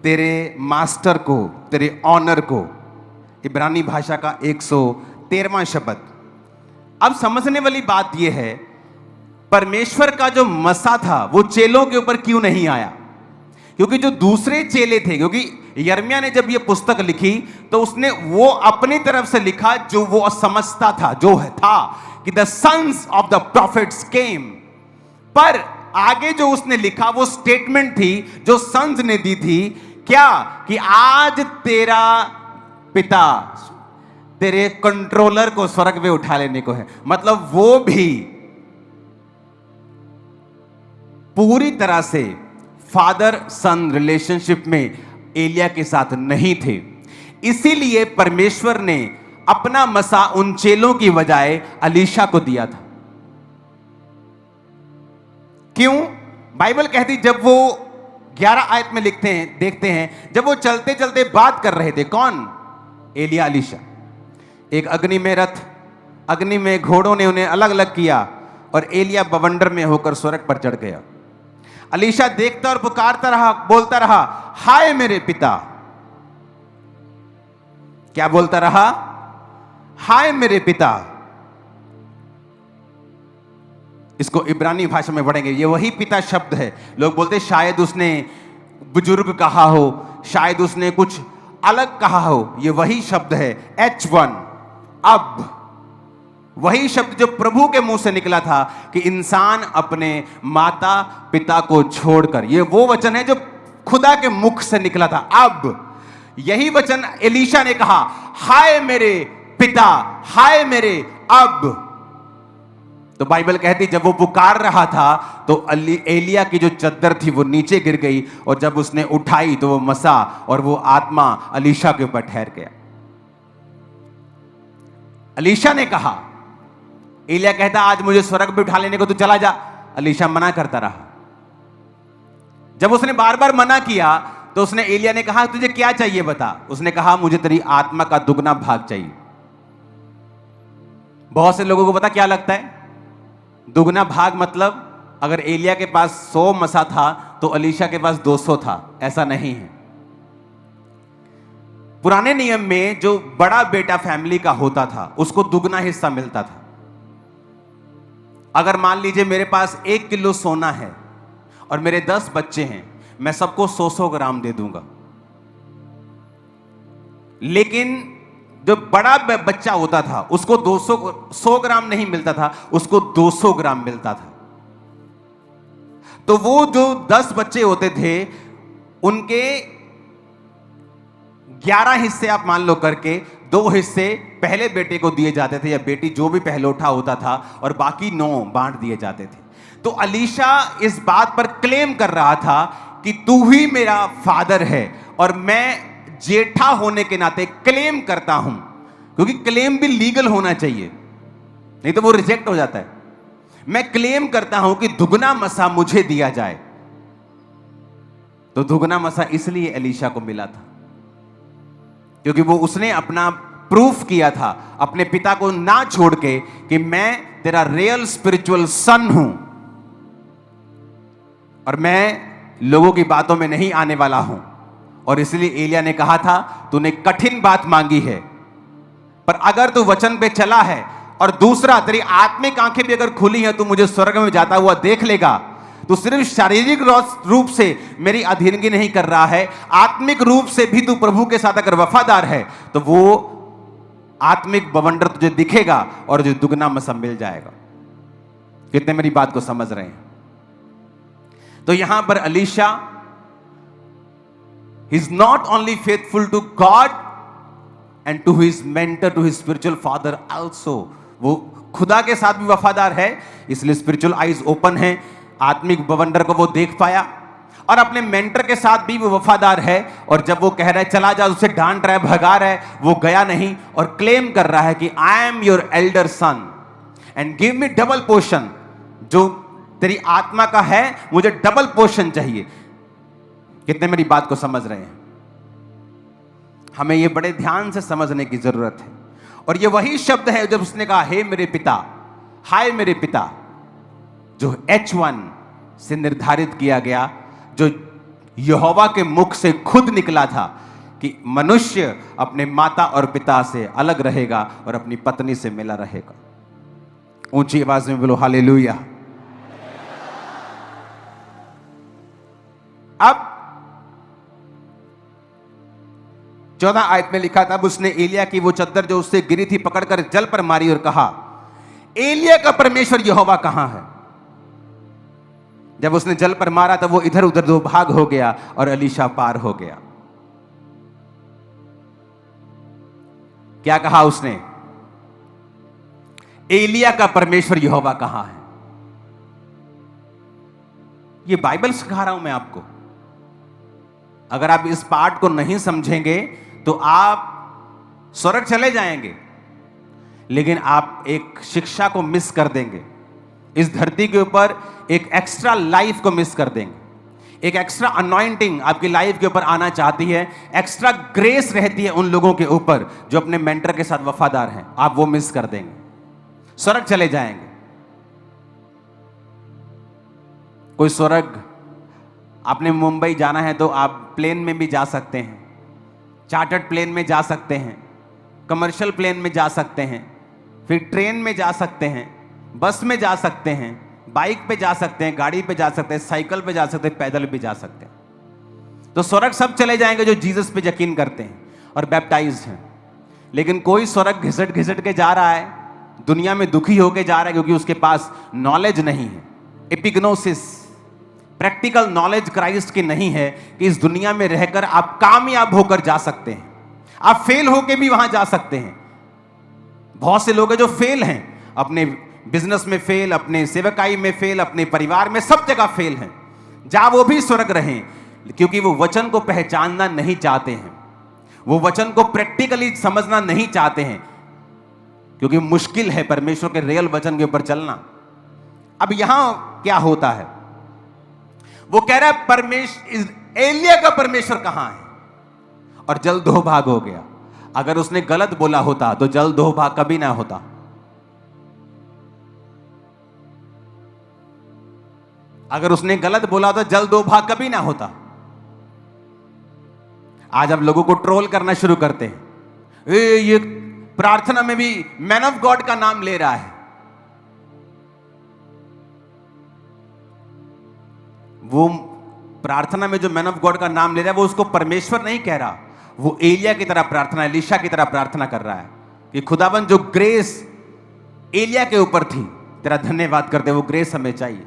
तेरे मास्टर को, तेरे ऑनर को, इब्रानी भाषा का 113वां शब्द। अब समझने वाली बात यह है, परमेश्वर का जो मसा था वो चेलों के ऊपर क्यों नहीं आया? क्योंकि जो दूसरे चेले थे, क्योंकि यिर्मयाह ने जब ये पुस्तक लिखी तो उसने वो अपनी तरफ से लिखा जो वो समझता था, जो है था कि the sons of the prophets came. पर आगे जो उसने लिखा वो स्टेटमेंट थी जो सन्स ने दी थी, क्या कि आज तेरा पिता, तेरे कंट्रोलर को स्वर्ग में उठा लेने को है। मतलब वो भी पूरी तरह से फादर सन रिलेशनशिप में एलिया के साथ नहीं थे। इसीलिए परमेश्वर ने अपना मसा उन चेलों की बजाय अलीशा को दिया था। क्यों? बाइबल कहती, जब वो 11 आयत में लिखते हैं, देखते हैं, जब वो चलते चलते बात कर रहे थे, कौन? एलिया अलीशा। एक अग्नि में रथ, अग्नि में घोड़ों ने उन्हें अलग अलग किया और एलिया बवंडर में होकर स्वर्ग पर चढ़ गया। अलीशा देखता और पुकारता रहा, बोलता रहा, हाय मेरे पिता। क्या बोलता रहा? हाय मेरे पिता। इसको इब्रानी भाषा में पढ़ेंगे, ये वही पिता शब्द है। लोग बोलते शायद उसने बुजुर्ग कहा हो, शायद उसने कुछ अलग कहा हो। ये वही शब्द है, H1, अब। वही शब्द जो प्रभु के मुंह से निकला था कि इंसान अपने माता पिता को छोड़कर, ये वो वचन है जो खुदा के मुख से निकला था। अब यही वचन एलीशा ने कहा, हाय मेरे पिता, हाय मेरे अब। तो बाइबल कहती, जब वो पुकार रहा था तो एलिया की जो चद्दर थी वो नीचे गिर गई, और जब उसने उठाई तो वो मसा और वो आत्मा अलीशा के ऊपर ठहर गया। अलीशा ने कहा, एलिया कहता, आज मुझे स्वर्ग पे उठा लेने को, तू चला जा। अलीशा मना करता रहा। जब उसने बार बार मना किया तो उसने, एलिया ने कहा, तुझे क्या चाहिए बता। उसने कहा, मुझे तेरी आत्मा का दुगना भाग चाहिए। बहुत से लोगों को पता क्या लगता है? दुगना भाग मतलब अगर एलिया के पास 100 मसा था तो अलीशा के पास 200 था। ऐसा नहीं है। पुराने नियम में जो बड़ा बेटा फैमिली का होता था उसको दुगना हिस्सा मिलता था। अगर मान लीजिए मेरे पास 1 किलो सोना है और मेरे 10 बच्चे हैं, मैं सबको 100-100 ग्राम दे दूंगा। लेकिन जो बड़ा बच्चा होता था उसको 100 ग्राम नहीं मिलता था, उसको 200 ग्राम मिलता था। तो वो जो 10 बच्चे होते थे उनके 11 हिस्से आप मान लो करके, 2 हिस्से पहले बेटे को दिए जाते थे या बेटी, जो भी पहलौठा होता था, और बाकी 9 बांट दिए जाते थे। तो अलीशा इस बात पर क्लेम कर रहा था कि तू ही मेरा फादर है, और मैं जेठा होने के नाते क्लेम करता हूं, क्योंकि क्लेम भी लीगल होना चाहिए, नहीं तो वो रिजेक्ट हो जाता है। मैं क्लेम करता हूं कि दुगना मसा मुझे दिया जाए। तो दुगना मसा इसलिए अलीशा को मिला था क्योंकि वो उसने अपना प्रूफ किया था अपने पिता को ना छोड़ के कि मैं तेरा रियल स्पिरिचुअल सन हूं और मैं लोगों की बातों में नहीं आने वाला हूं। और इसलिए एलिया ने कहा था, तूने कठिन बात मांगी है, पर अगर तू वचन पे चला है, और दूसरा तेरी आत्मिक आंखें भी अगर खुली हैं, तू मुझे स्वर्ग में जाता हुआ देख लेगा। तू सिर्फ शारीरिक रूप से मेरी अधीनगी नहीं कर रहा है, आत्मिक रूप से भी तू प्रभु के साथ अगर वफादार है, तो वो आत्मिक बवंडर तुझे दिखेगा और जो दुगना मसा मिल जाएगा। कितने मेरी बात को समझ रहे हैं? तो यहां पर Alisha is not only faithful to God and to his mentor, to his spiritual father also, वो खुदा के साथ भी वफादार है, इसलिए स्पिरिचुअल आईज ओपन है, आत्मिक बवंडर को वो देख पाया, और अपने मेंटर के साथ भी वो वफादार है। और जब वो कह रहा है चला जा, उसे डांट रहा है, भगा रहा है, वो गया नहीं और क्लेम कर रहा है कि I am your elder son and give me double portion. जो तेरी आत्मा का है मुझे डबल पोर्शन चाहिए। कितने मेरी बात को समझ रहे हैं? हमें यह बड़े ध्यान से समझने की जरूरत है। और यह वही शब्द है जब उसने कहा हे मेरे पिता, हाय मेरे पिता, जो H1 से निर्धारित किया गया, जो यहोवा के मुख से खुद निकला था कि मनुष्य अपने माता और पिता से अलग रहेगा और अपनी पत्नी से मिला रहेगा। ऊंची आवाज में बोलो हालेलुया। अब 14 आयत में लिखा था, अब उसने एलिया की वो चद्दर जो उससे गिरी थी पकड़कर जल पर मारी और कहा, एलिया का परमेश्वर यहोवा कहां है? जब उसने जल पर मारा तब वो इधर उधर 2 भाग हो गया और अलीशा पार हो गया। क्या कहा उसने? एलिया का परमेश्वर यहोवा कहां है? ये बाइबल सिखा रहा हूं मैं आपको। अगर आप इस पार्ट को नहीं समझेंगे तो आप स्वर्ग चले जाएंगे, लेकिन आप एक शिक्षा को मिस कर देंगे। इस धरती के ऊपर एक एक्स्ट्रा लाइफ को मिस कर देंगे। एक एक्स्ट्रा अनॉइंटिंग आपकी लाइफ के ऊपर आना चाहती है, एक्स्ट्रा ग्रेस रहती है उन लोगों के ऊपर जो अपने मेंटर के साथ वफादार हैं, आप वो मिस कर देंगे, स्वर्ग चले जाएंगे। कोई स्वर्ग, आपने मुंबई जाना है तो आप प्लेन में भी जा सकते हैं, चार्टर्ड प्लेन में जा सकते हैं, कमर्शियल प्लेन में जा सकते हैं, फिर ट्रेन में जा सकते हैं, बस में जा सकते हैं, बाइक पे जा सकते हैं, गाड़ी पे जा सकते हैं, साइकिल पे जा सकते हैं, पैदल भी जा सकते हैं। तो स्वर्ग सब चले जाएंगे जो जीसस पे यकीन करते हैं और बैप्टाइज्ड हैं। लेकिन कोई स्वर्ग घिसट घिसट के जा रहा है, दुनिया में दुखी होके जा रहा है, क्योंकि उसके पास नॉलेज नहीं है, एपिग्नोसिस, प्रैक्टिकल नॉलेज क्राइस्ट की नहीं है कि इस दुनिया में रहकर आप कामयाब होकर जा सकते हैं, आप फेल होकर भी वहां जा सकते हैं। बहुत से लोग हैं जो फेल हैं, अपने बिजनेस में फेल, अपने सेवकाई में फेल, अपने परिवार में, सब जगह फेल हैं। जा वो भी स्वर्ग रहें, क्योंकि वो वचन को पहचानना नहीं चाहते हैं, वो वचन को प्रैक्टिकली समझना नहीं चाहते हैं, क्योंकि मुश्किल है परमेश्वर के रियल वचन के ऊपर चलना। अब यहां क्या होता है, वो कह रहा है परमेश्वर, एलिया का परमेश्वर कहां है, और जल दो भाग हो गया। अगर उसने गलत बोला होता तो जल दो भाग कभी ना होता। अगर उसने गलत बोला तो जल दो भाग कभी ना होता। आज आप लोगों को ट्रोल करना शुरू करते हैं, ये प्रार्थना में भी मैन ऑफ गॉड का नाम ले रहा है। वो प्रार्थना में जो मैन ऑफ गॉड का नाम ले रहा है, वो उसको परमेश्वर नहीं कह रहा, वो एलिया की तरह प्रार्थना, एलीशा की तरह प्रार्थना कर रहा है कि खुदावन जो ग्रेस एलिया के ऊपर थी, तेरा धन्यवाद करते, वो ग्रेस हमें चाहिए।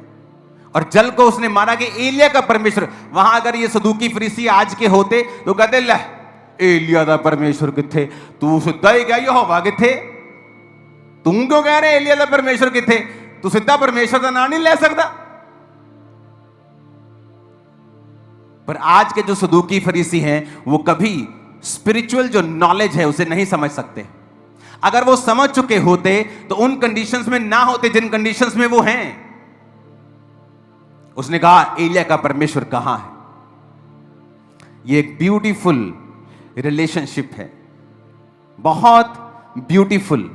और जल को उसने माना कि एलिया का परमेश्वर। वहां अगर ये सदूकी फरीसी आज के होते तो कहते, ले एलिया दा परमेश्वर किथे, तू सीधा ही कह यहोवा किथे, तू क्यों कह रहे एलिया दा परमेश्वर किथे, तू सीधा परमेश्वर का नाम नहीं ले सकता। पर आज के जो सदूकी फरीसी हैं, वो कभी स्पिरिचुअल जो नॉलेज है उसे नहीं समझ सकते। अगर वो समझ चुके होते तो उन कंडीशंस में ना होते जिन कंडीशंस में वो हैं। उसने कहा एलिया का परमेश्वर कहां है। ये एक ब्यूटीफुल रिलेशनशिप है, बहुत ब्यूटीफुल,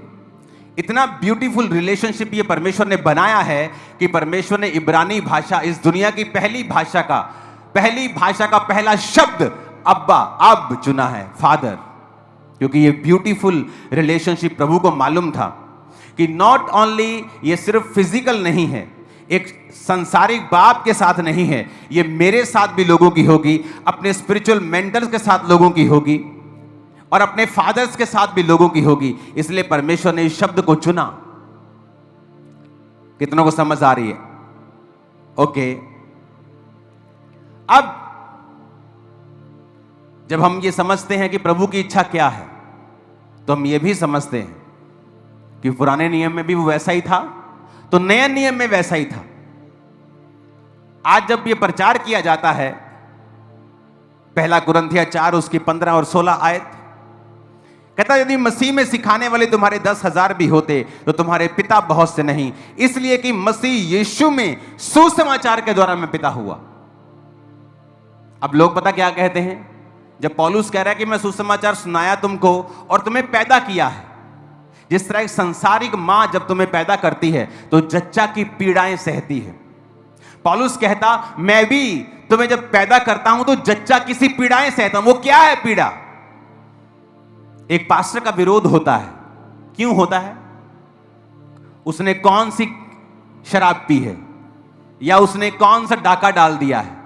इतना ब्यूटीफुल रिलेशनशिप ये परमेश्वर ने बनाया है कि परमेश्वर ने इब्रानी भाषा, इस दुनिया की पहली भाषा का पहला शब्द अब्बा, अब चुना है, फादर। क्योंकि ये ब्यूटीफुल रिलेशनशिप प्रभु को मालूम था कि नॉट ओनली ये सिर्फ फिजिकल नहीं है, एक संसारिक बाप के साथ नहीं है, ये मेरे साथ भी लोगों की होगी, अपने स्पिरिचुअल मेंटर्स के साथ लोगों की होगी, और अपने फादर्स के साथ भी लोगों की होगी। इसलिए परमेश्वर ने इस शब्द को चुना। कितनों को समझ आ रही है? ओके। अब जब हम ये समझते हैं कि प्रभु की इच्छा क्या है, तो हम ये भी समझते हैं कि पुराने नियम में भी वो वैसा ही था, तो नए नियम में वैसा ही था। आज जब ये प्रचार किया जाता है, पहला कुरिन्थियों 4 उसकी 15 और 16 आयत कहता, यदि मसीह में सिखाने वाले तुम्हारे 10,000 भी होते तो तुम्हारे पिता बहुत से नहीं, इसलिए कि मसीह यीशु में सुसमाचार के द्वारा मैं पिता हुआ। अब लोग पता क्या कहते हैं, जब पौलुस कह रहा है कि मैं सुसमाचार सुनाया तुमको और तुम्हें पैदा किया है, जिस तरह एक संसारिक मां जब तुम्हें पैदा करती है तो जच्चा की पीड़ाएं सहती है, पौलुस कहता मैं भी तुम्हें जब पैदा करता हूं तो जच्चा किसी पीड़ाएं सहता हूं। वो क्या है पीड़ा? एक पास्टर का विरोध होता है। क्यों होता है? उसने कौन सी शराब पी है, या उसने कौन सा डाका डाल दिया है।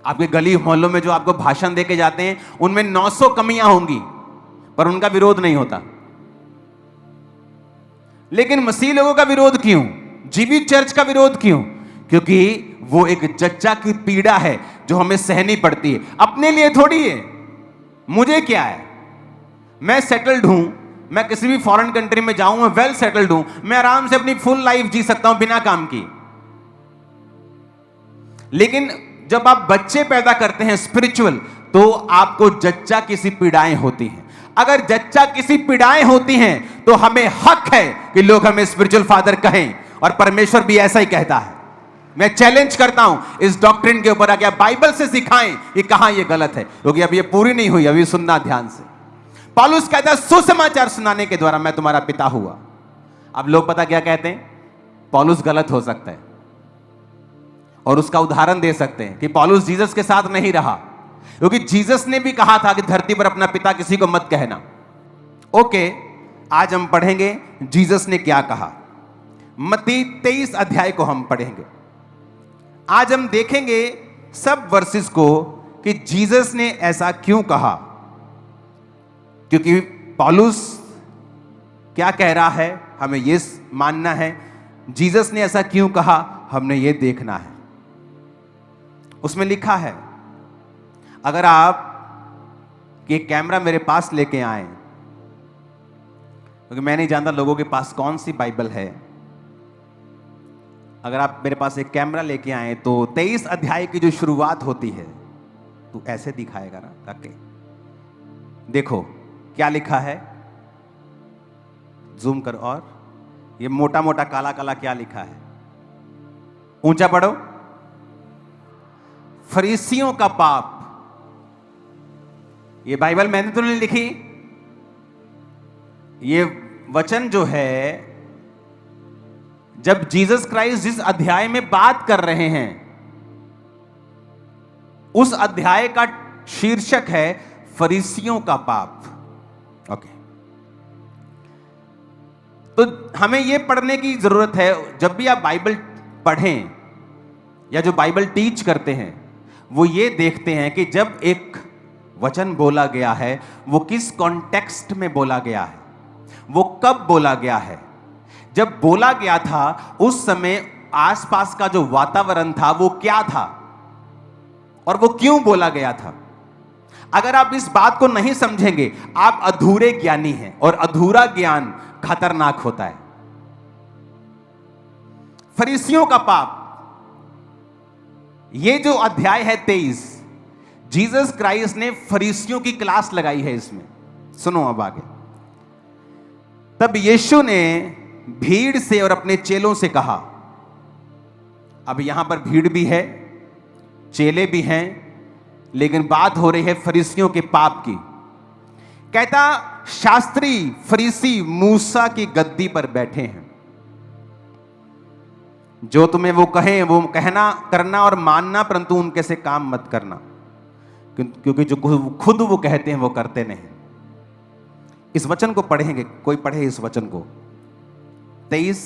आपके गली मोहल्लों में जो आपको भाषण देके जाते हैं, उनमें 900 कमियां होंगी, पर उनका विरोध नहीं होता। लेकिन मसीह लोगों का विरोध क्यों? जीवित चर्च का विरोध क्यों? क्योंकि वो एक जच्चा की पीड़ा है जो हमें सहनी पड़ती है, अपने लिए थोड़ी है। मुझे क्या है, मैं सेटल्ड हूं, मैं किसी भी फॉरेन कंट्री में जाऊं, मैं वेल सेटल्ड हूं, मैं आराम से अपनी फुल लाइफ जी सकता हूं बिना काम की। लेकिन जब आप बच्चे पैदा करते हैं स्पिरिचुअल, तो आपको जच्चा किसी पीड़ाएं होती हैं। अगर जच्चा किसी पीड़ाएं होती हैं तो हमें हक है कि लोग हमें स्पिरिचुअल फादर कहें, और परमेश्वर भी ऐसा ही कहता है। मैं चैलेंज करता हूं इस डॉक्ट्रिन के ऊपर, आके बाइबल से सिखाएं कि कहां ये गलत है, क्योंकि अब ये पूरी नहीं हुई, अभी सुनना ध्यान से। पौलुस कहता है सुसमाचार सुनाने के द्वारा मैं तुम्हारा पिता हुआ। अब लोग पता क्या कहते हैं, पौलुस गलत हो सकता है, और उसका उदाहरण दे सकते हैं कि पौलुस जीसस के साथ नहीं रहा, क्योंकि जीसस ने भी कहा था कि धरती पर अपना पिता किसी को मत कहना। ओके, आज हम पढ़ेंगे जीसस ने क्या कहा। मत्ती 23 अध्याय को हम पढ़ेंगे। आज हम देखेंगे सब वर्सेस को कि जीसस ने ऐसा क्यों कहा, क्योंकि पौलुस क्या कह रहा है हमें यह मानना है, जीसस ने ऐसा क्यों कहा हमने यह देखना है। उसमें लिखा है, अगर आप ये कैमरा मेरे पास लेके आए, क्योंकि मैं नहीं जानता लोगों के पास कौन सी बाइबल है, अगर आप मेरे पास एक कैमरा लेके आए तो 23 अध्याय की जो शुरुआत होती है तो ऐसे दिखाएगा ना ताकि देखो क्या लिखा है। जूम कर, और ये मोटा मोटा काला काला क्या लिखा है, ऊंचा पढ़ो। फरीसियों का पाप। ये बाइबल मैंने तो नहीं लिखी, ये वचन जो है, जब जीसस क्राइस्ट जिस अध्याय में बात कर रहे हैं उस अध्याय का शीर्षक है फरीसियों का पाप। ओके, तो हमें यह पढ़ने की जरूरत है, जब भी आप बाइबल पढ़ें या जो बाइबल टीच करते हैं वो ये देखते हैं कि जब एक वचन बोला गया है वो किस कॉन्टेक्स्ट में बोला गया है, वो कब बोला गया है। जब बोला गया था उस समय आसपास का जो वातावरण था वो क्या था और वो क्यों बोला गया था। अगर आप इस बात को नहीं समझेंगे आप अधूरे ज्ञानी हैं, और अधूरा ज्ञान खतरनाक होता है। फरीसियों का पाप, ये जो अध्याय है 23, जीसस क्राइस्ट ने फरीसियों की क्लास लगाई है इसमें। सुनो अब आगे। तब यीशु ने भीड़ से और अपने चेलों से कहा, अब यहां पर भीड़ भी है, चेले भी हैं, लेकिन बात हो रही है फरीसियों के पाप की। कहता, शास्त्री फरीसी मूसा की गद्दी पर बैठे हैं, जो तुम्हें वो कहें वो कहना करना और मानना, परंतु उनके से काम मत करना, क्योंकि जो खुद वो कहते हैं वो करते नहीं। इस वचन को पढ़ेंगे, कोई पढ़े इस वचन को, 23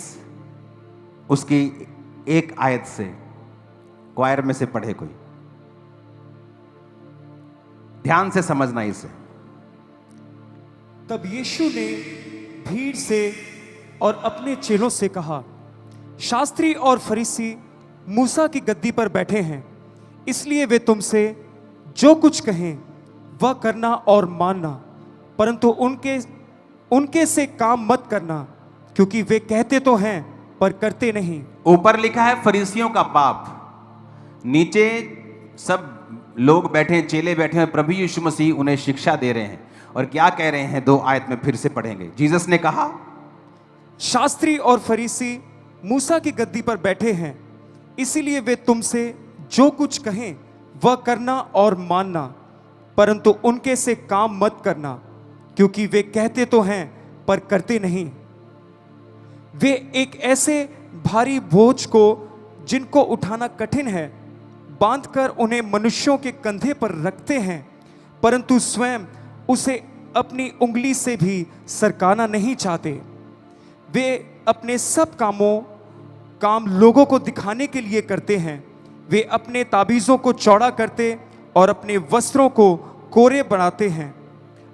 उसकी एक आयत से, क्वायर में से पढ़े कोई, ध्यान से समझना इसे। तब यीशु ने भीड़ से और अपने चेलों से कहा, शास्त्री और फरीसी मूसा की गद्दी पर बैठे हैं, इसलिए वे तुमसे जो कुछ कहें वह करना और मानना, परंतु उनके से काम मत करना, क्योंकि वे कहते तो हैं पर करते नहीं। ऊपर लिखा है फरीसियों का पाप, नीचे सब लोग बैठे हैं, चेले बैठे हैं, प्रभु यीशु मसीह उन्हें शिक्षा दे रहे हैं। और क्या कह रहे हैं, 2 आयत में फिर से पढ़ेंगे। जीसस ने कहा, शास्त्री और फरीसी मूसा की गद्दी पर बैठे हैं, इसीलिए वे तुमसे जो कुछ कहें वह करना और मानना, परंतु उनके से काम मत करना, क्योंकि वे कहते तो हैं पर करते नहीं। वे एक ऐसे भारी बोझ को जिनको उठाना कठिन है बांधकर उन्हें मनुष्यों के कंधे पर रखते हैं, परंतु स्वयं उसे अपनी उंगली से भी सरकाना नहीं चाहते। वे अपने सब काम लोगों को दिखाने के लिए करते हैं। वे अपने ताबीज़ों को चौड़ा करते और अपने वस्त्रों को कोरे बनाते हैं।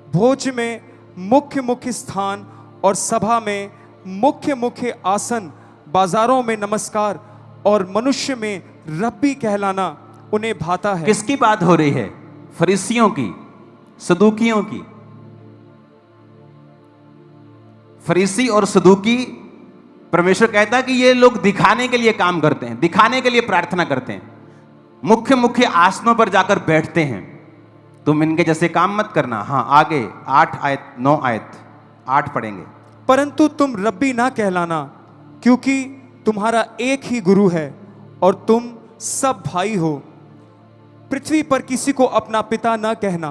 भोज में मुख्य मुख्य स्थान और सभा में मुख्य मुख्य आसन, बाजारों में नमस्कार और मनुष्य में रब्बी कहलाना उन्हें भाता है। किसकी बात हो रही है? फरीसियों की। सदूकियों की। फरीसी और सदूकी, परमेश्वर कहता है कि ये लोग दिखाने के लिए काम करते हैं, दिखाने के लिए प्रार्थना करते हैं, मुख्य मुख्य आसनों पर जाकर बैठते हैं। तुम इनके जैसे काम मत करना। हाँ, आगे 8 आयत 9 आयत 8 पढ़ेंगे। परंतु तुम रब्बी ना कहलाना, क्योंकि तुम्हारा एक ही गुरु है और तुम सब भाई हो। पृथ्वी पर किसी को अपना पिता ना कहना,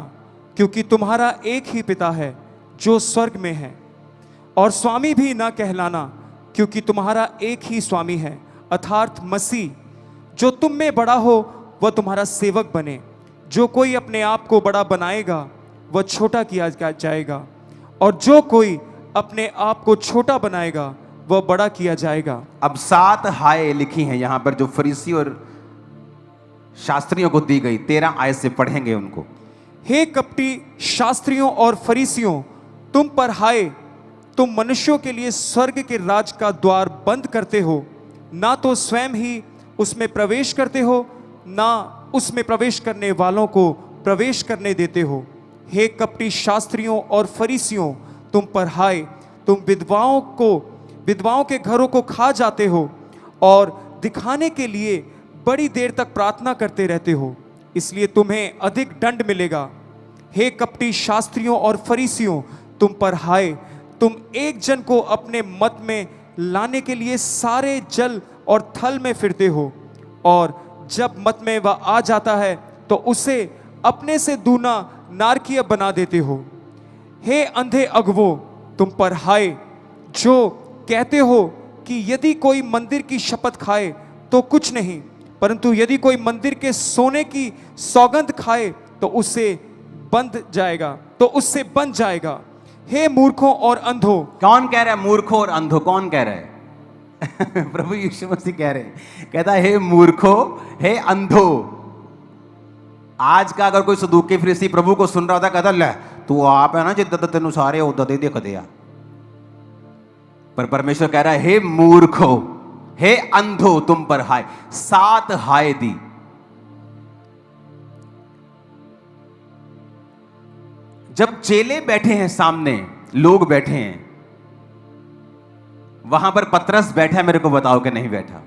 क्योंकि तुम्हारा एक ही पिता है जो स्वर्ग में है। और स्वामी भी ना कहलाना, क्योंकि तुम्हारा एक ही स्वामी है, अर्थात मसीह। जो तुम में बड़ा हो वह तुम्हारा सेवक बने। जो कोई अपने आप को बड़ा बनाएगा वह छोटा किया जाएगा, और जो कोई अपने आप को छोटा बनाएगा वह बड़ा किया जाएगा। अब 7 हाय लिखी हैं यहां पर, जो फरीसी और शास्त्रियों को दी गई। 13 आयत से पढ़ेंगे उनको। हे कपटी शास्त्रियों और फरीसियों, तुम पर हाय, तुम मनुष्यों के लिए स्वर्ग के राज का द्वार बंद करते हो, ना तो स्वयं ही उसमें प्रवेश करते हो, ना उसमें प्रवेश करने वालों को प्रवेश करने देते हो। हे कपटी शास्त्रियों और फरीसियों, तुम पर हाय, तुम विधवाओं के घरों को खा जाते हो और दिखाने के लिए बड़ी देर तक प्रार्थना करते रहते हो, इसलिए तुम्हें अधिक दंड मिलेगा। हे कपटी शास्त्रियों और फरीसियों, तुम पर हाय, तुम एक जन को अपने मत में लाने के लिए सारे जल और थल में फिरते हो, और जब मत में वह आ जाता है तो उसे अपने से दूना नारकीय बना देते हो। हे अंधे अगवो, तुम पर हाय, जो कहते हो कि यदि कोई मंदिर की शपथ खाए तो कुछ नहीं, परंतु यदि कोई मंदिर के सोने की सौगंध खाए तो उससे बन जाएगा। हे मूर्खों और अंधों। कौन कह रहा है मूर्खों और अंधों? कौन कह रहा है? प्रभु यीशु मसीह कह रहे हैं। कहता है हे मूर्खों, हे अंधों। आज का अगर कोई सदूकी फरीसी प्रभु को सुन रहा होता, कहता ले तू आप है ना जिद्दां तेनू सारे उद्दां दे कदे आ। पर परमेश्वर कह रहा है हे मूर्खों, हे अंधो, तुम पर हाय। 7 हाय दी। जब चेले बैठे हैं सामने, लोग बैठे हैं, वहां पर पतरस बैठा है, मेरे को बताओ कि नहीं बैठा?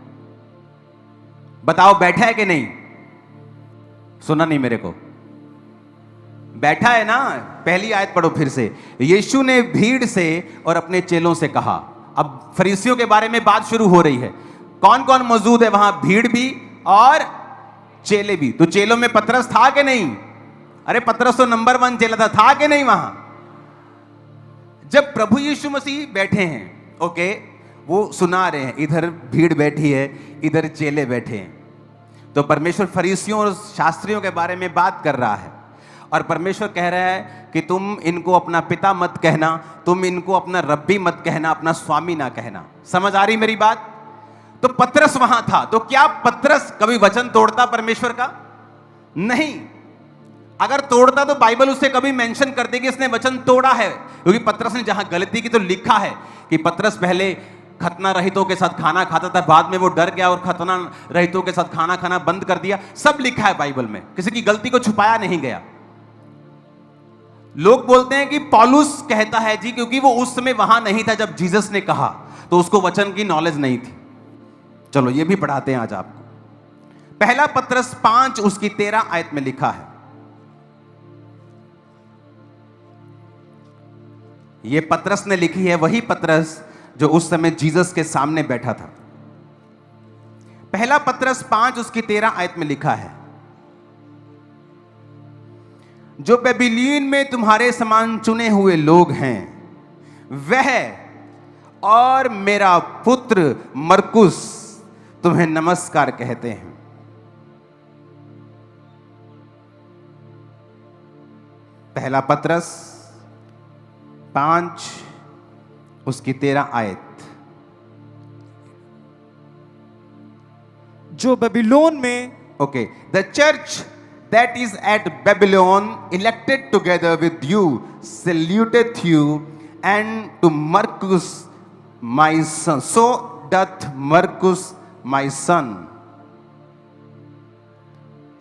बताओ बैठा है कि नहीं? सुना नहीं मेरे को? बैठा है ना? पहली आयत पढ़ो फिर से। यीशु ने भीड़ से और अपने चेलों से कहा। अब फरीसियों के बारे में बात शुरू हो रही है। कौन कौन मौजूद है वहां? भीड़ भी और चेले भी। तो चेलों में पतरस था कि नहीं? अरे पतरस तो नंबर 1 चेला था कि नहीं वहां? जब प्रभु यीशु मसीह बैठे हैं, ओके, वो सुना रहे हैं, इधर भीड़ बैठी है, इधर चेले बैठे हैं, तो परमेश्वर फरीसियों और शास्त्रियों के बारे में बात कर रहा है। और परमेश्वर कह रहा है कि तुम इनको अपना पिता मत कहना, तुम इनको अपना रब्बी मत कहना, अपना स्वामी ना कहना। समझ आ रही मेरी बात? तो पतरस वहां था। तो क्या पतरस कभी वचन तोड़ता परमेश्वर का? नहीं। अगर तोड़ता तो बाइबल उससे कभी मेंशन करती कि इसने वचन तोड़ा है, क्योंकि पतरस ने जहां गलती की तो लिखा है कि पतरस पहले खतना रहितों के साथ खाना खाता था, बाद में वो डर गया और खतना रहितों के साथ खाना खाना बंद कर दिया। सब लिखा है बाइबल में, किसी की गलती को छुपाया नहीं गया। लोग बोलते हैं कि पौलुस कहता है जी, क्योंकि वो उस समय वहां नहीं था जब जीसस ने कहा, तो उसको वचन की नॉलेज नहीं थी। चलो ये भी पढ़ाते हैं आज आपको। पहला पतरस 5 उसकी 13 आयत में लिखा है। ये पतरस ने लिखी है, वही पतरस जो उस समय जीसस के सामने बैठा था। पहला पतरस 5 उसकी 13 आयत में लिखा है, जो बेबीलोन में तुम्हारे समान चुने हुए लोग हैं, वह और मेरा पुत्र मरकुस तुम्हें नमस्कार कहते हैं। पहला पतरस 5 उसकी 13 आयत। जो बेबीलोन में, okay, the church that is at Babylon, elected together with you, saluteth you, and to Marcus my son. So doth Marcus my son.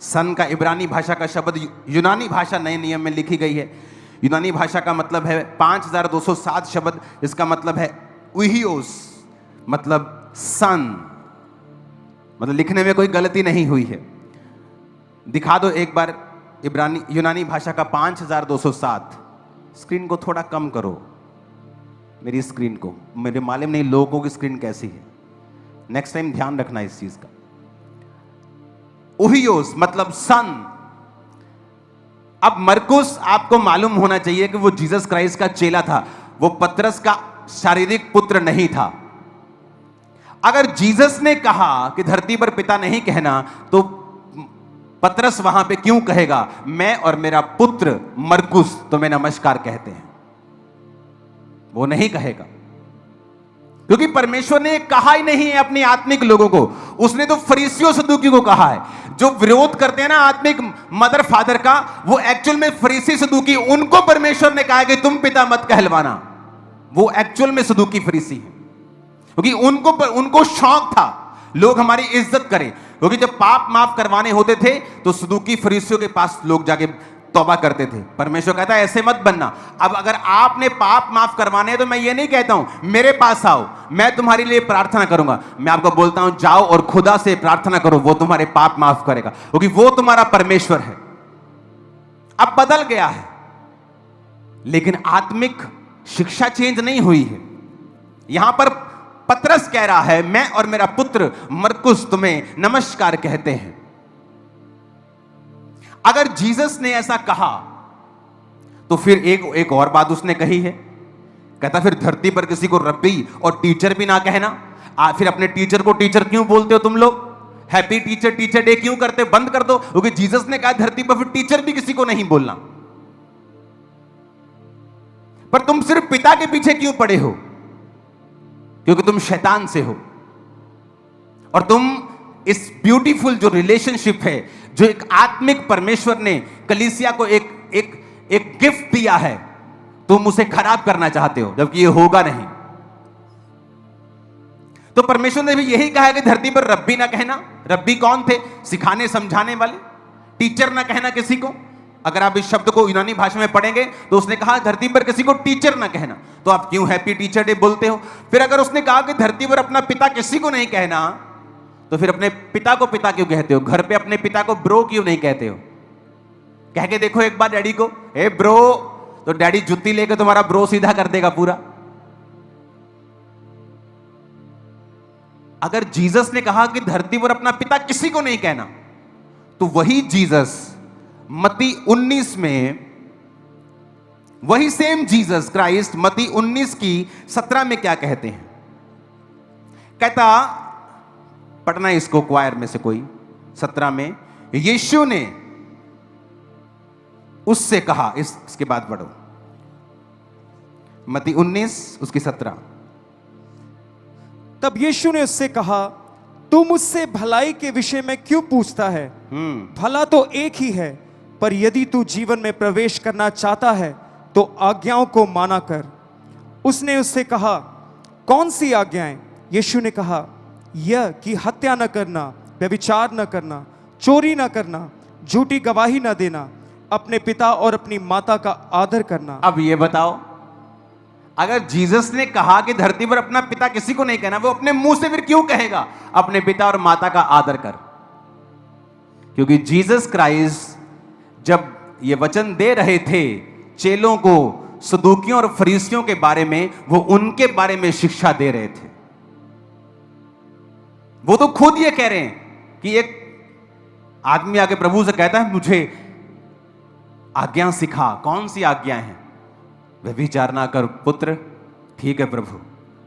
सन का इब्रानी भाषा का शब्द यूनानी भाषा नए नियम में लिखी गई है। यूनानी भाषा का मतलब है 5207 शब्द, इसका मतलब है उहियोस, मतलब सन, मतलब लिखने में कोई गलती नहीं हुई है। दिखा दो एक बार इब्रानी यूनानी भाषा का 5207। स्क्रीन को थोड़ा कम करो, मेरी स्क्रीन को, मेरे मालूम नहीं लोगों की स्क्रीन कैसी है, नेक्स्ट टाइम ध्यान रखना इस चीज का। उहियोस मतलब सन। अब मरकुस आपको मालूम होना चाहिए कि वो जीसस क्राइस्ट का चेला था, वो पतरस का शारीरिक पुत्र नहीं था। अगर जीसस ने कहा कि धरती पर पिता नहीं कहना, तो पतरस वहां पे क्यों कहेगा मैं और मेरा पुत्र मरकुस तुम्हें नमस्कार कहते हैं? वो नहीं कहेगा, क्योंकि परमेश्वर ने कहा ही नहीं है अपनी आत्मिक लोगों को। उसने तो फरीसियों सदूकी को कहा है, जो विरोध करते हैं ना आत्मिक मदर फादर का, वो एक्चुअल में फरीसी सदूकी, उनको परमेश्वर ने कहा है कि तुम पिता मत कहलवाना। वो एक्चुअल में सदूकी फरीसी है, क्योंकि उनको शौक था लोग हमारी इज्जत करें। क्योंकि जब पाप माफ करवाने होते थे तो सदूकी फरीसियों के पास लोग जाके तौबा करते थे। परमेश्वर कहता है ऐसे मत बनना। अब अगर आपने पाप माफ करवाने हैं तो मैं ये नहीं कहता हूं मेरे पास आओ, मैं तुम्हारे लिए प्रार्थना करूंगा। मैं आपको बोलता हूं जाओ और खुदा से प्रार्थना करो, वो तुम्हारे पाप माफ करेगा, क्योंकि वो तुम्हारा परमेश्वर है। अब बदल गया है, लेकिन आत्मिक शिक्षा चेंज नहीं हुई है। यहां पर पतरस कह रहा है मैं और मेरा पुत्र मरकुस तुम्हें नमस्कार कहते हैं। अगर जीसस ने ऐसा कहा तो फिर एक और बात उसने कही है, कहता फिर धरती पर किसी को रब्बी और टीचर भी ना कहना। फिर अपने टीचर को टीचर क्यों बोलते हो तुम लोग? हैप्पी टीचर डे क्यों करते? बंद कर दो, क्योंकि जीसस ने कहा धरती पर फिर टीचर भी किसी को नहीं बोलना। पर तुम सिर्फ पिता के पीछे क्यों पड़े हो? क्योंकि तुम शैतान से हो, और तुम इस ब्यूटीफुल जो रिलेशनशिप है, जो एक आत्मिक परमेश्वर ने कलीसिया को एक गिफ्ट दिया है, तुम उसे खराब करना चाहते हो, जबकि ये होगा नहीं। तो परमेश्वर ने भी यही कहा है कि धरती पर रब्बी ना कहना। रब्बी कौन थे? सिखाने समझाने वाले। टीचर ना कहना किसी को। अगर आप इस शब्द को यूनानी भाषा में पढ़ेंगे तो उसने कहा धरती पर किसी को टीचर ना कहना, तो आप क्यों हैप्पी टीचर डे बोलते हो? फिर अगर उसने कहा कि धरती पर अपना पिता किसी को नहीं कहना, तो फिर अपने पिता को पिता क्यों कहते हो? घर पे अपने पिता को ब्रो क्यों नहीं कहते हो? कह के देखो एक बार डैडी को, ए ब्रो, तो डैडी जुत्ती लेकर तुम्हारा ब्रो सीधा कर देगा पूरा। अगर जीसस ने कहा कि धरती पर अपना पिता किसी को नहीं कहना, तो वही जीसस मत्ती 19 में, वही सेम जीसस क्राइस्ट मत्ती 19 की 17 में क्या कहते हैं? कहता, पढ़ना इसको क्वायर में से कोई, 17 में, यीशु ने उससे कहा, इसके बाद पढ़ो, मत्ती 19 उसकी 17। तब यीशु ने उससे कहा, तू मुझसे भलाई के विषय में क्यों पूछता है? भला तो एक ही है, पर यदि तू जीवन में प्रवेश करना चाहता है तो आज्ञाओं को माना कर। उसने उससे कहा, कौन सी आज्ञाएं? यीशु ने कहा, यह कि हत्या न करना, व्यभिचार न करना, चोरी न करना, झूठी गवाही न देना, अपने पिता और अपनी माता का आदर करना। अब ये बताओ, अगर जीसस ने कहा कि धरती पर अपना पिता किसी को नहीं कहना, वो अपने मुंह से फिर क्यों कहेगा अपने पिता और माता का आदर कर? क्योंकि जीसस क्राइस्ट जब ये वचन दे रहे थे चेलों को, सदूकियों और फरीसियों के बारे में, वो उनके बारे में शिक्षा दे रहे थे। वो तो खुद ये कह रहे हैं कि एक आदमी आके प्रभु से कहता है मुझे आज्ञा सिखा। कौन सी आज्ञा है? व्यभिचार ना कर पुत्र, ठीक है प्रभु।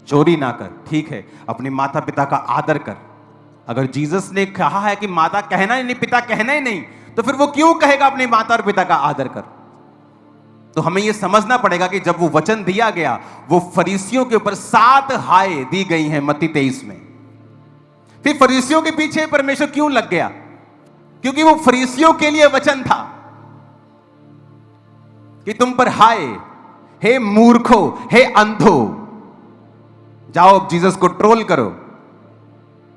चोरी ना कर, ठीक है। अपने माता पिता का आदर कर। अगर जीसस ने कहा है कि माता कहना ही नहीं, पिता कहना ही नहीं, तो फिर वो क्यों कहेगा अपने माता और पिता का आदर कर? तो हमें यह समझना पड़ेगा कि जब वो वचन दिया गया, वो फरीसियों के ऊपर 7 हाय दी गई हैं मत्ती 23 में। फिर फरीसियों के पीछे परमेश्वर क्यों लग गया? क्योंकि वो फरीसियों के लिए वचन था कि तुम पर हाय, हे मूर्खो, हे अंधो, जाओ अब जीसस को ट्रोल करो।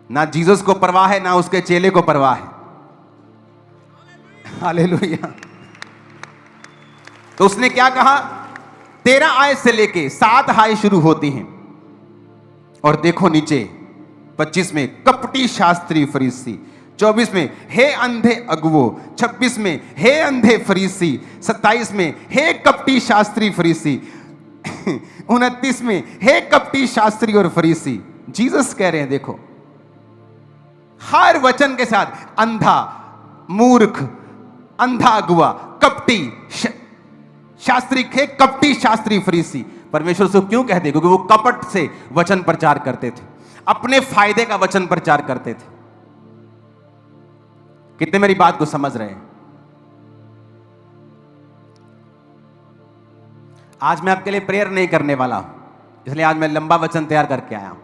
ना जीसस को परवाह है, ना उसके चेले को परवाह है। हालेलुया। तो उसने क्या कहा, 13 आयत से लेके 7 आयत शुरू होती हैं, और देखो नीचे 25 में कपटी शास्त्री फरीसी, 24 में हे अंधे अगुवो, 26 में हे अंधे फरीसी, 27 में हे कपटी शास्त्री फरीसी, 29 में हे कपटी शास्त्री और फरीसी। जीसस कह रहे हैं देखो, हर वचन के साथ अंधा, मूर्ख, अंधा अगुआ, कपटी शास्त्री, थे कपटी शास्त्री फरीसी। परमेश्वर से क्यों कहते? क्योंकि वो कपट से वचन प्रचार करते थे, अपने फायदे का वचन प्रचार करते थे। कितने मेरी बात को समझ रहे हैं? आज मैं आपके लिए प्रेयर नहीं करने वाला हूं, इसलिए आज मैं लंबा वचन तैयार करके आया हूं।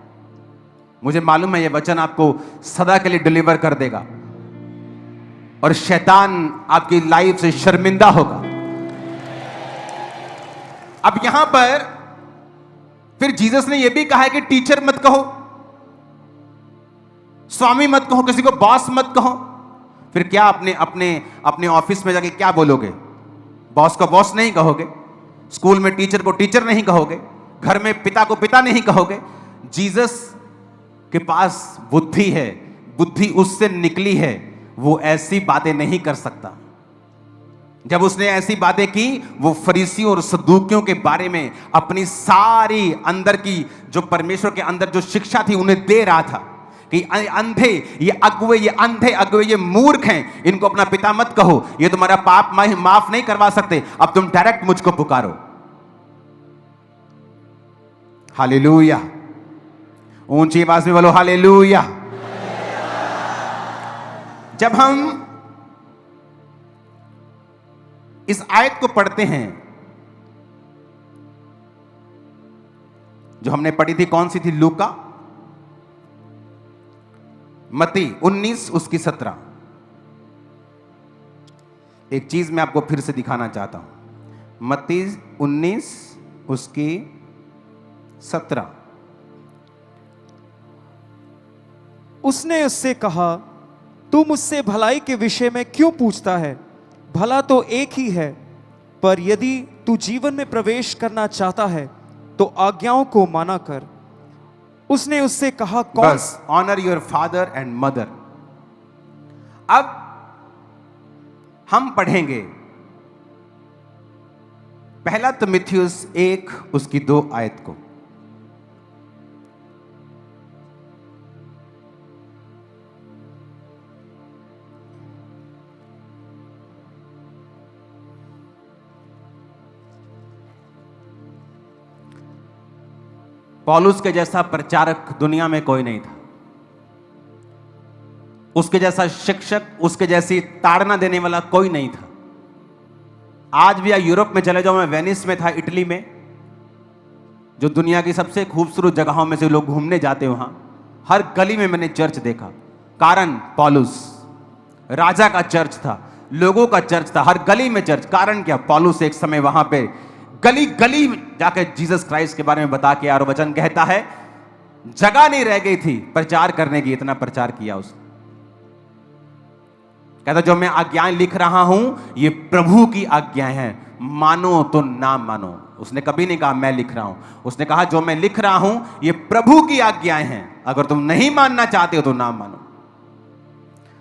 मुझे मालूम है ये वचन आपको सदा के लिए डिलीवर कर देगा और शैतान आपकी लाइफ से शर्मिंदा होगा। अब यहां पर फिर जीसस ने यह भी कहा है कि टीचर मत कहो, स्वामी मत कहो, किसी को बॉस मत कहो। फिर क्या अपने अपने अपने ऑफिस में जाके क्या बोलोगे? बॉस को बॉस नहीं कहोगे, स्कूल में टीचर को टीचर नहीं कहोगे, घर में पिता को पिता नहीं कहोगे। जीसस के पास बुद्धि है, बुद्धि उससे निकली है, वो ऐसी बातें नहीं कर सकता। जब उसने ऐसी बातें की, वो फरीसियों और सदूकियों के बारे में अपनी सारी अंदर की जो परमेश्वर के अंदर जो शिक्षा थी उन्हें दे रहा था कि अंधे, ये अगुवे, ये अंधे अगुवे, ये मूर्ख हैं, इनको अपना पिता मत कहो, ये तुम्हारा पाप माफ नहीं करवा सकते, अब तुम डायरेक्ट मुझको पुकारो। हालेलुया, ऊंची आवाज में बोलो हालेलुया। जब हम इस आयत को पढ़ते हैं, जो हमने पढ़ी थी, कौन सी थी? लूका, मत्ती 19 उसकी 17। एक चीज मैं आपको फिर से दिखाना चाहता हूं, मत्ती 19 उसकी 17। उसने उससे कहा, तू मुझसे भलाई के विषय में क्यों पूछता है? भला तो एक ही है, पर यदि तू जीवन में प्रवेश करना चाहता है तो आज्ञाओं को माना कर। उसने उससे कहा, कौन? बस, honour your father and mother. अब हम पढ़ेंगे पहला तीमुथियुस 1 उसकी 2 आयत को। पौलुस के जैसा प्रचारक दुनिया में कोई नहीं था, उसके जैसा शिक्षक, उसके जैसी ताड़ना देने वाला कोई नहीं था। आज भी यूरोप में चले जाओ, मैं वेनिस में था, इटली में, जो दुनिया की सबसे खूबसूरत जगहों में से लोग घूमने जाते हैं, वहां हर गली में मैंने चर्च देखा। कारण पौलुस, राजा का चर्च था, लोगों का चर्च था, हर गली में चर्च। कारण क्या? पौलुस एक समय वहां पे गली गली जाकर जीसस क्राइस्ट के बारे में बता के, और वचन कहता है जगह नहीं रह गई थी प्रचार करने की, इतना प्रचार किया उसने। कहता जो मैं आज्ञाएं लिख रहा हूं ये प्रभु की आज्ञाएं हैं, मानो तो ना मानो। उसने कभी नहीं कहा मैं लिख रहा हूं, उसने कहा जो मैं लिख रहा हूं ये प्रभु की आज्ञाएं हैं, अगर तुम नहीं मानना चाहते हो तो ना मानो।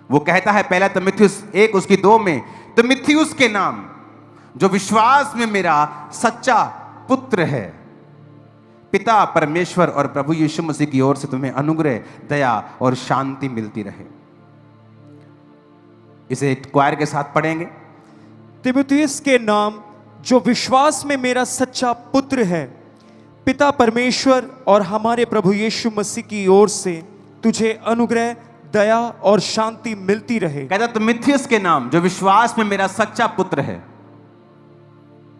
वो कहता है पहला तीमुथियुस 1 उसकी 2 में, तीमुथियुस के नाम जो विश्वास में मेरा सच्चा पुत्र है, पिता परमेश्वर और प्रभु यीशु मसीह की ओर से तुम्हें अनुग्रह, दया और शांति मिलती रहे। इसे क्वायर के साथ पढ़ेंगे। तीमुथियुस के नाम जो विश्वास में मेरा सच्चा पुत्र है, पिता परमेश्वर और हमारे प्रभु यीशु मसीह की ओर से तुझे अनुग्रह, दया और शांति मिलती रहे। कहता तीमुथियुस के नाम जो विश्वास में मेरा सच्चा पुत्र है।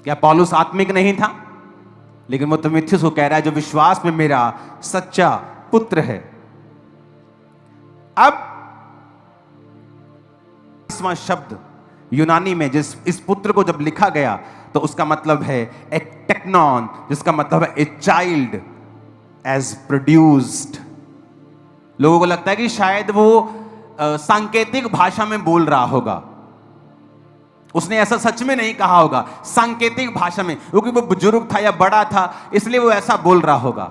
क्या पौलुस आत्मिक नहीं था? लेकिन वो तीमुथियुस को कह रहा है जो विश्वास में मेरा सच्चा पुत्र है। अब इसवां शब्द यूनानी में जिस इस पुत्र को जब लिखा गया तो उसका मतलब है एक टेक्नॉन, जिसका मतलब है ए चाइल्ड एज प्रोड्यूस्ड। लोगों को लगता है कि शायद वो सांकेतिक भाषा में बोल रहा होगा, उसने ऐसा सच में नहीं कहा होगा, सांकेतिक भाषा में, क्योंकि वो बुजुर्ग था या बड़ा था इसलिए वो ऐसा बोल रहा होगा।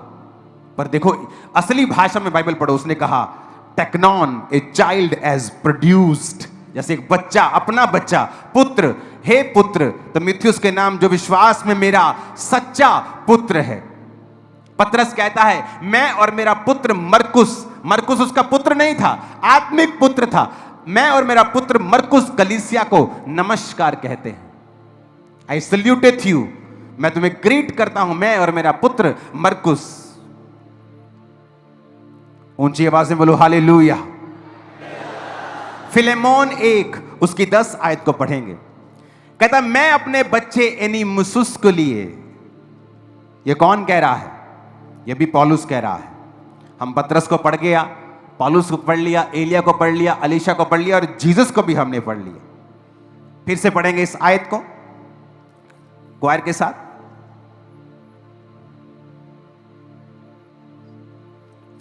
पर देखो असली भाषा में बाइबल पढ़ो, उसने कहा टेक्नॉन ए चाइल्ड एज प्रोड्यूस्ड, जैसे एक बच्चा, अपना बच्चा, पुत्र, हे पुत्र, तो मिथ्युस के नाम जो विश्वास में मेरा सच्चा पुत्र है। पतरस कहता है मैं और मेरा पुत्र मरकुस, मरकुस उसका पुत्र नहीं था, आत्मिक पुत्र था, मैं और मेरा पुत्र मरकुस कलीसिया को नमस्कार कहते हैं। आई सल्यूटेड यू, मैं तुम्हें ग्रीट करता हूं, मैं और मेरा पुत्र मरकुस। ऊंची आवाज में बोलो हालेलुया। फिलेमोन 1 उसकी 10 आयत को पढ़ेंगे। कहता मैं अपने बच्चे एनीमुसुस को लिए, ये कौन कह रहा है? ये भी पौलुस कह रहा है। हम पतरस को पढ़ गया, पौलुस को पढ़ लिया, एलिया को पढ़ लिया, अलीशा को पढ़ लिया और जीसस को भी हमने पढ़ लिया। फिर से पढ़ेंगे इस आयत को क्वायर के साथ।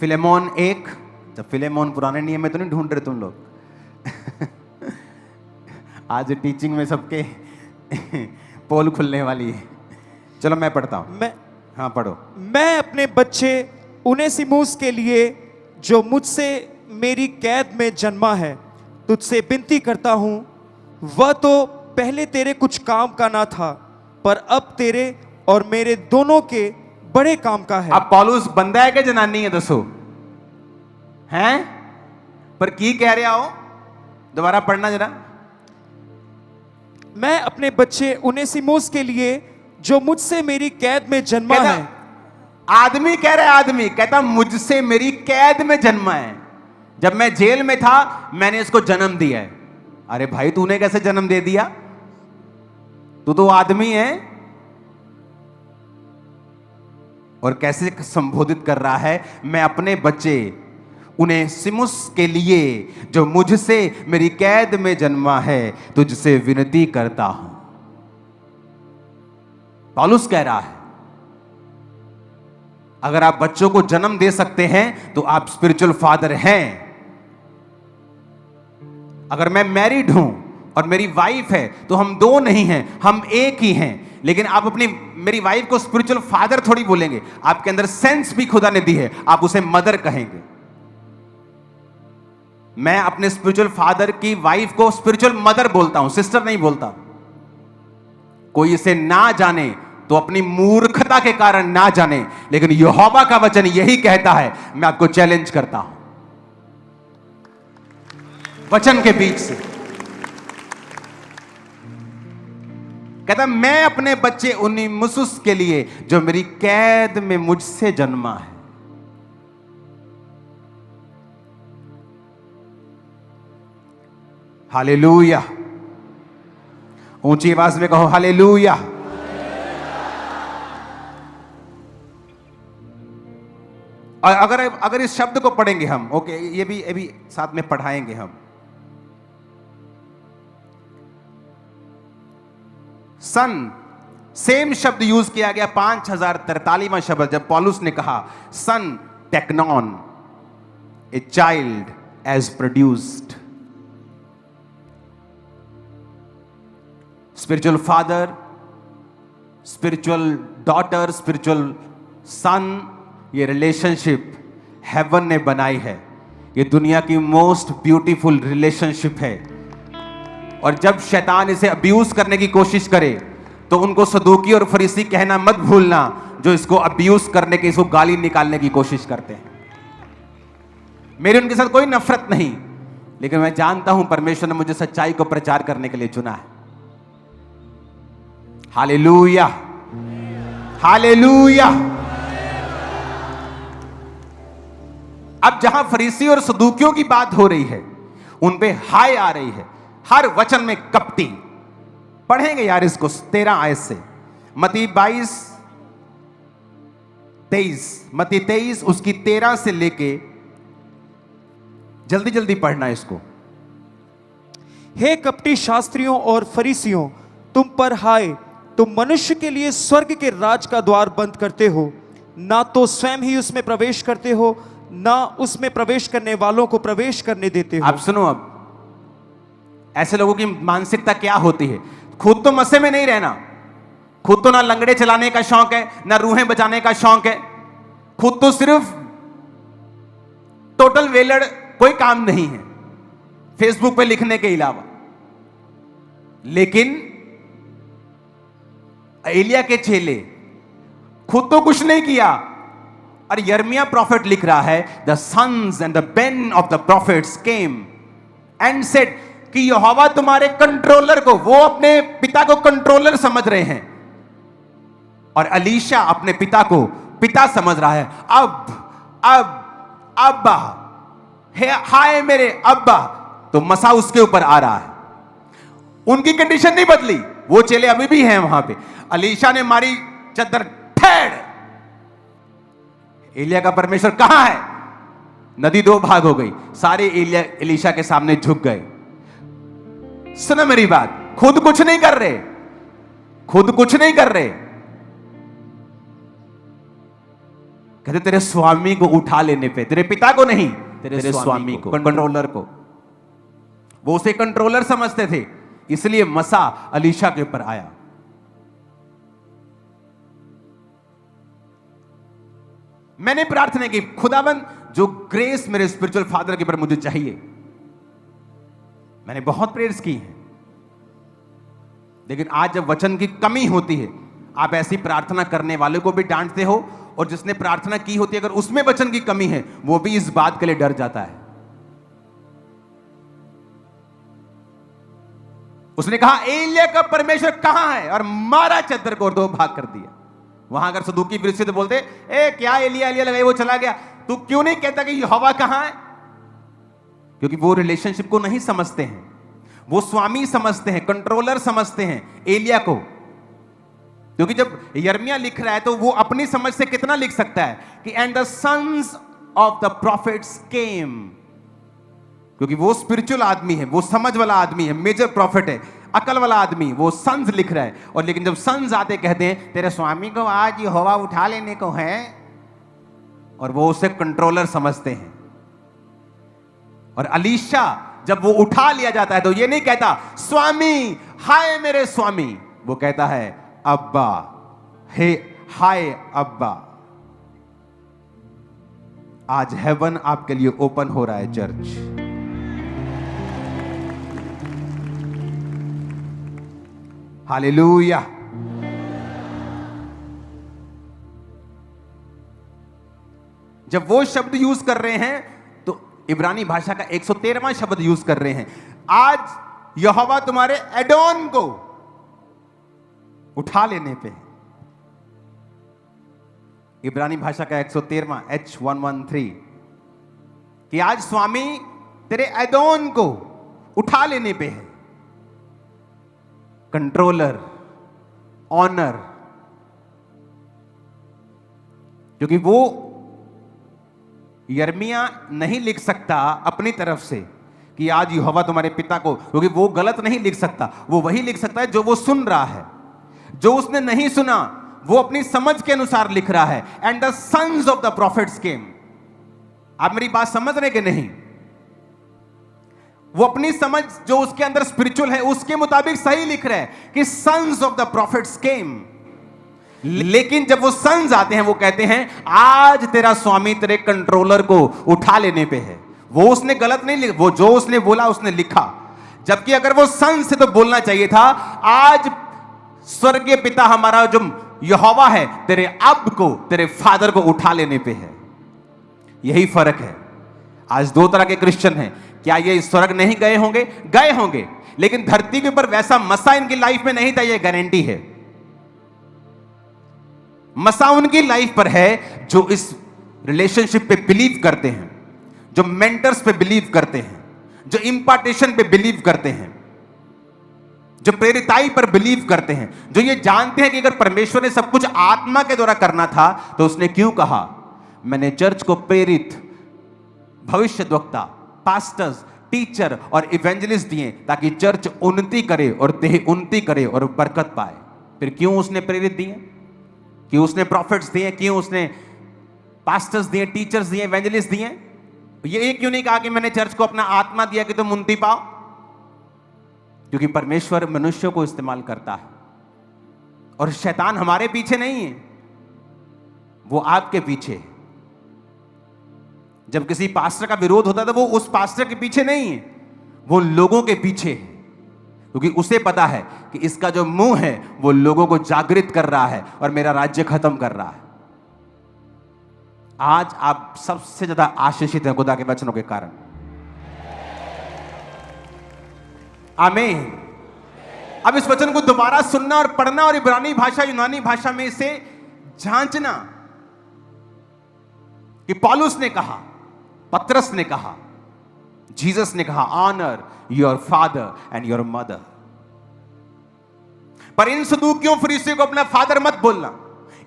फिलेमोन 1, जब फिलेमोन पुराने नियम में तो नहीं ढूंढ रहे तुम लोग आज टीचिंग में सबके पोल खुलने वाली है। चलो मैं पढ़ता हूं। हाँ पढ़ो। मैं अपने बच्चे उनेसिमुस के लिए जो मुझसे मेरी कैद में जन्मा है तुझसे विनती करता हूं, वह तो पहले तेरे कुछ काम का ना था पर अब तेरे और मेरे दोनों के बड़े काम का है। अब पौलुस बंदा है कि जनानी है? दसो हैं? पर की कह रहे हो? दोबारा पढ़ना जरा। मैं अपने बच्चे उनेसिमुस के लिए जो मुझसे मेरी कैद में जन्मा है। आदमी कह रहा है, आदमी कहता मुझसे मेरी कैद में जन्मा है, जब मैं जेल में था मैंने इसको जन्म दिया है। अरे भाई तूने कैसे जन्म दे दिया? तू तो आदमी है। और कैसे संबोधित कर रहा है, मैं अपने बच्चे उनेसिमुस के लिए जो मुझसे मेरी कैद में जन्मा है तुझसे विनती करता हूं। पौलुस कह रहा है अगर आप बच्चों को जन्म दे सकते हैं तो आप स्पिरिचुअल फादर हैं। अगर मैं मैरिड हूं और मेरी वाइफ है तो हम दो नहीं हैं, हम एक ही हैं। लेकिन आप अपनी मेरी वाइफ को स्पिरिचुअल फादर थोड़ी बोलेंगे, आपके अंदर सेंस भी खुदा ने दी है, आप उसे मदर कहेंगे। मैं अपने स्पिरिचुअल फादर की वाइफ को स्पिरिचुअल मदर बोलता हूं, सिस्टर नहीं बोलता। कोई इसे ना जाने तो अपनी मूर्खता के कारण ना जाने, लेकिन यहोवा का वचन यही कहता है। मैं आपको चैलेंज करता हूं वचन के बीच से। कहता मैं अपने बच्चे उनेसिमुस के लिए जो मेरी कैद में मुझसे जन्मा है। हालेलुया। ऊंची आवाज में कहो हालेलुया। और अगर इस शब्द को पढ़ेंगे हम, ओके, ये भी साथ में पढ़ाएंगे हम। सन सेम शब्द यूज किया गया 5043वां शब्द, जब पौलुस ने कहा son teknon a child as produced. Spiritual father, spiritual daughter, spiritual son, ये रिलेशनशिप हेवन ने बनाई है। ये दुनिया की मोस्ट ब्यूटीफुल रिलेशनशिप है। और जब शैतान इसे अब्यूज करने की कोशिश करे तो उनको सदूकी और फरीसी कहना मत भूलना, जो इसको अब्यूज करने की, इसको गाली निकालने की कोशिश करते हैं। मेरी उनके साथ कोई नफरत नहीं, लेकिन मैं जानता हूं परमेश्वर ने मुझे सच्चाई को प्रचार करने के लिए चुना है। Hallelujah, hallelujah. अब जहां फरीसी और सदूकियों की बात हो रही है, उन पे हाय आ रही है। हर वचन में कपटी। पढ़ेंगे यार इसको 13 आयत से। मत्ती 22-23, मत्ती 23 उसकी 13 से लेके, जल्दी जल्दी पढ़ना इसको। हे कपटी शास्त्रियों और फरीसियों, तुम पर हाय, तुम मनुष्य के लिए स्वर्ग के राज का द्वार बंद करते हो, ना तो स्वयं ही उसमें प्रवेश करते हो, ना उसमें प्रवेश करने वालों को प्रवेश करने देते हो। आप सुनो, अब ऐसे लोगों की मानसिकता क्या होती है? खुद तो मस्से में नहीं रहना, खुद तो ना लंगड़े चलाने का शौक है, ना रूहें बचाने का शौक है, खुद तो सिर्फ टोटल वेलड़, कोई काम नहीं है फेसबुक पे लिखने के अलावा। लेकिन एलिया के चेले खुद तो कुछ नहीं किया, और यिर्मयाह प्रॉफिट लिख रहा है, the sons and the Ben of the prophets came and said कि यहोवा तुम्हारे कंट्रोलर को, वो अपने पिता को कंट्रोलर समझ रहे हैं, और अलीशा अपने पिता को पिता समझ रहा है। अब अब्बा, हाय मेरे अब्बा, तो मसा उसके ऊपर आ रहा है। उनकी कंडीशन नहीं बदली, वो चेले अभी भी हैं वहां पे। अलीशा ने मारी चद्दर, ठेड़, एलिया का परमेश्वर कहां है? नदी दो भाग हो गई, सारे एलिया एलीशा के सामने झुक गए। सुनो मेरी बात, खुद कुछ नहीं कर रहे, खुद कुछ नहीं कर रहे, कहते तेरे स्वामी को उठा लेने पे, तेरे पिता को नहीं, तेरे स्वामी को, कंट्रोलर को। वो उसे कंट्रोलर समझते थे, इसलिए मसा अलीशा के ऊपर आया। मैंने प्रार्थना की, खुदाबंद जो ग्रेस मेरे स्पिरिचुअल फादर के ऊपर मुझे चाहिए, मैंने बहुत प्रेयर्स की हैं, लेकिन आज जब वचन की कमी होती है, आप ऐसी प्रार्थना करने वाले को भी डांटते हो, और जिसने प्रार्थना की होती है अगर उसमें वचन की कमी है, वो भी इस बात के लिए डर जाता है। उसने कहा एलिया का परमेश्वर कहां है, और मारा चद्दर को और दो भाग कर दिया। वहां अगर सदूकी फिर से बोलते ए क्या एलिया एलिया लगाई, वो चला गया, तू क्यों नहीं कहता कि यहोवा कहां है? क्योंकि वो रिलेशनशिप को नहीं समझते हैं, वो स्वामी समझते हैं, कंट्रोलर समझते हैं एलिया को। क्योंकि जब यिर्मयाह लिख रहा है तो वो अपनी समझ से कितना लिख सकता है कि and the sons of the prophets came, क्योंकि वो स्पिरिचुअल आदमी है, वो समझ वाला आदमी है, मेजर प्रॉफिट है, अकल वाला आदमी, वो सन्स लिख रहा है। और लेकिन जब सन्स आते कहते हैं तेरे स्वामी को आज यहोवा उठा लेने को है, और वो उसे कंट्रोलर समझते हैं। और अलीशा जब वो उठा लिया जाता है तो ये नहीं कहता स्वामी हाय मेरे स्वामी, वो कहता है अब्बा, हे हाय अब्बा। आज हेवन आपके लिए ओपन हो रहा है चर्च। हालेलुया। जब वो शब्द यूज कर रहे हैं तो इब्रानी भाषा का 113वां शब्द यूज कर रहे हैं, आज यहोवा तुम्हारे एडोन को उठा लेने पे। इब्रानी भाषा का 113वां H113 कि आज स्वामी तेरे एडोन को उठा लेने पे है। कंट्रोलर, ऑनर, क्योंकि वो यिर्मयाह नहीं लिख सकता अपनी तरफ से कि आज यहोवा तुम्हारे पिता को, क्योंकि वो गलत नहीं लिख सकता, वो वही लिख सकता है जो वो सुन रहा है। जो उसने नहीं सुना वो अपनी समझ के अनुसार लिख रहा है। And the sons of the prophets came. आप मेरी बात समझ रहे कि नहीं? वो अपनी समझ जो उसके अंदर स्पिरिचुअल है उसके मुताबिक सही लिख रहा है कि सन्स ऑफ द प्रॉफिट्स केम। लेकिन जब वो सन्स आते हैं वो कहते हैं आज तेरा स्वामी तेरे कंट्रोलर को उठा लेने पे है। वो उसने गलत नहीं लिखा, वो जो उसने बोला उसने लिखा, जबकि अगर वो सन्स से तो बोलना चाहिए था आज स्वर्गीय पिता हमारा जो यहोवा है तेरे अब को, तेरे फादर को उठा लेने पे है। यही फर्क है। आज दो तरह के क्रिश्चियन हैं। क्या ये स्वर्ग नहीं गए होंगे? गए होंगे, लेकिन धरती के ऊपर वैसा मसा इनकी लाइफ में नहीं था, ये गारंटी है। मसा उनकी लाइफ पर है जो इस रिलेशनशिप पे बिलीव करते हैं, जो मेंटर्स पे बिलीव करते हैं, जो इंपार्टेशन पे बिलीव करते हैं, जो प्रेरिताई पर बिलीव करते हैं, जो ये जानते हैं कि अगर परमेश्वर ने सब कुछ आत्मा के द्वारा करना था तो उसने क्यों कहा मैंने चर्च को प्रेरित, भविष्यद्वक्ता, पास्टर्स, टीचर और इवेंजलिस्ट दिए ताकि चर्च उन्नति करे और देह उन्नति करे और बरकत पाए। फिर क्यों उसने प्रेरित दिए, क्यों उसने प्रॉफिट्स दिए, क्यों उसने पास्टर्स दिए, टीचर्स दिए, इवेंजलिस्ट दिए? ये क्यों नहीं कहा कि मैंने चर्च को अपना आत्मा दिया कि तुम उन्नति पाओ? क्योंकि परमेश्वर मनुष्यों को इस्तेमाल करता है और शैतान हमारे पीछे नहीं है, वो आपके पीछे है। जब किसी पास्टर का विरोध होता है तो वो उस पास्टर के पीछे नहीं है, वो लोगों के पीछे है, क्योंकि उसे पता है कि इसका जो मुंह है वो लोगों को जागृत कर रहा है और मेरा राज्य खत्म कर रहा है। आज आप सबसे ज्यादा आशीषित हैं खुदा के वचनों के कारण। आमीन। अब इस वचन को दोबारा सुनना और पढ़ना और इब्रानी भाषा यूनानी भाषा में इसे जांचना कि पौलुस ने कहा, पतरस ने कहा, जीसस ने कहा, honour your father and your mother. पर इन सदूकियों फरीसियों को अपना फादर मत बोलना,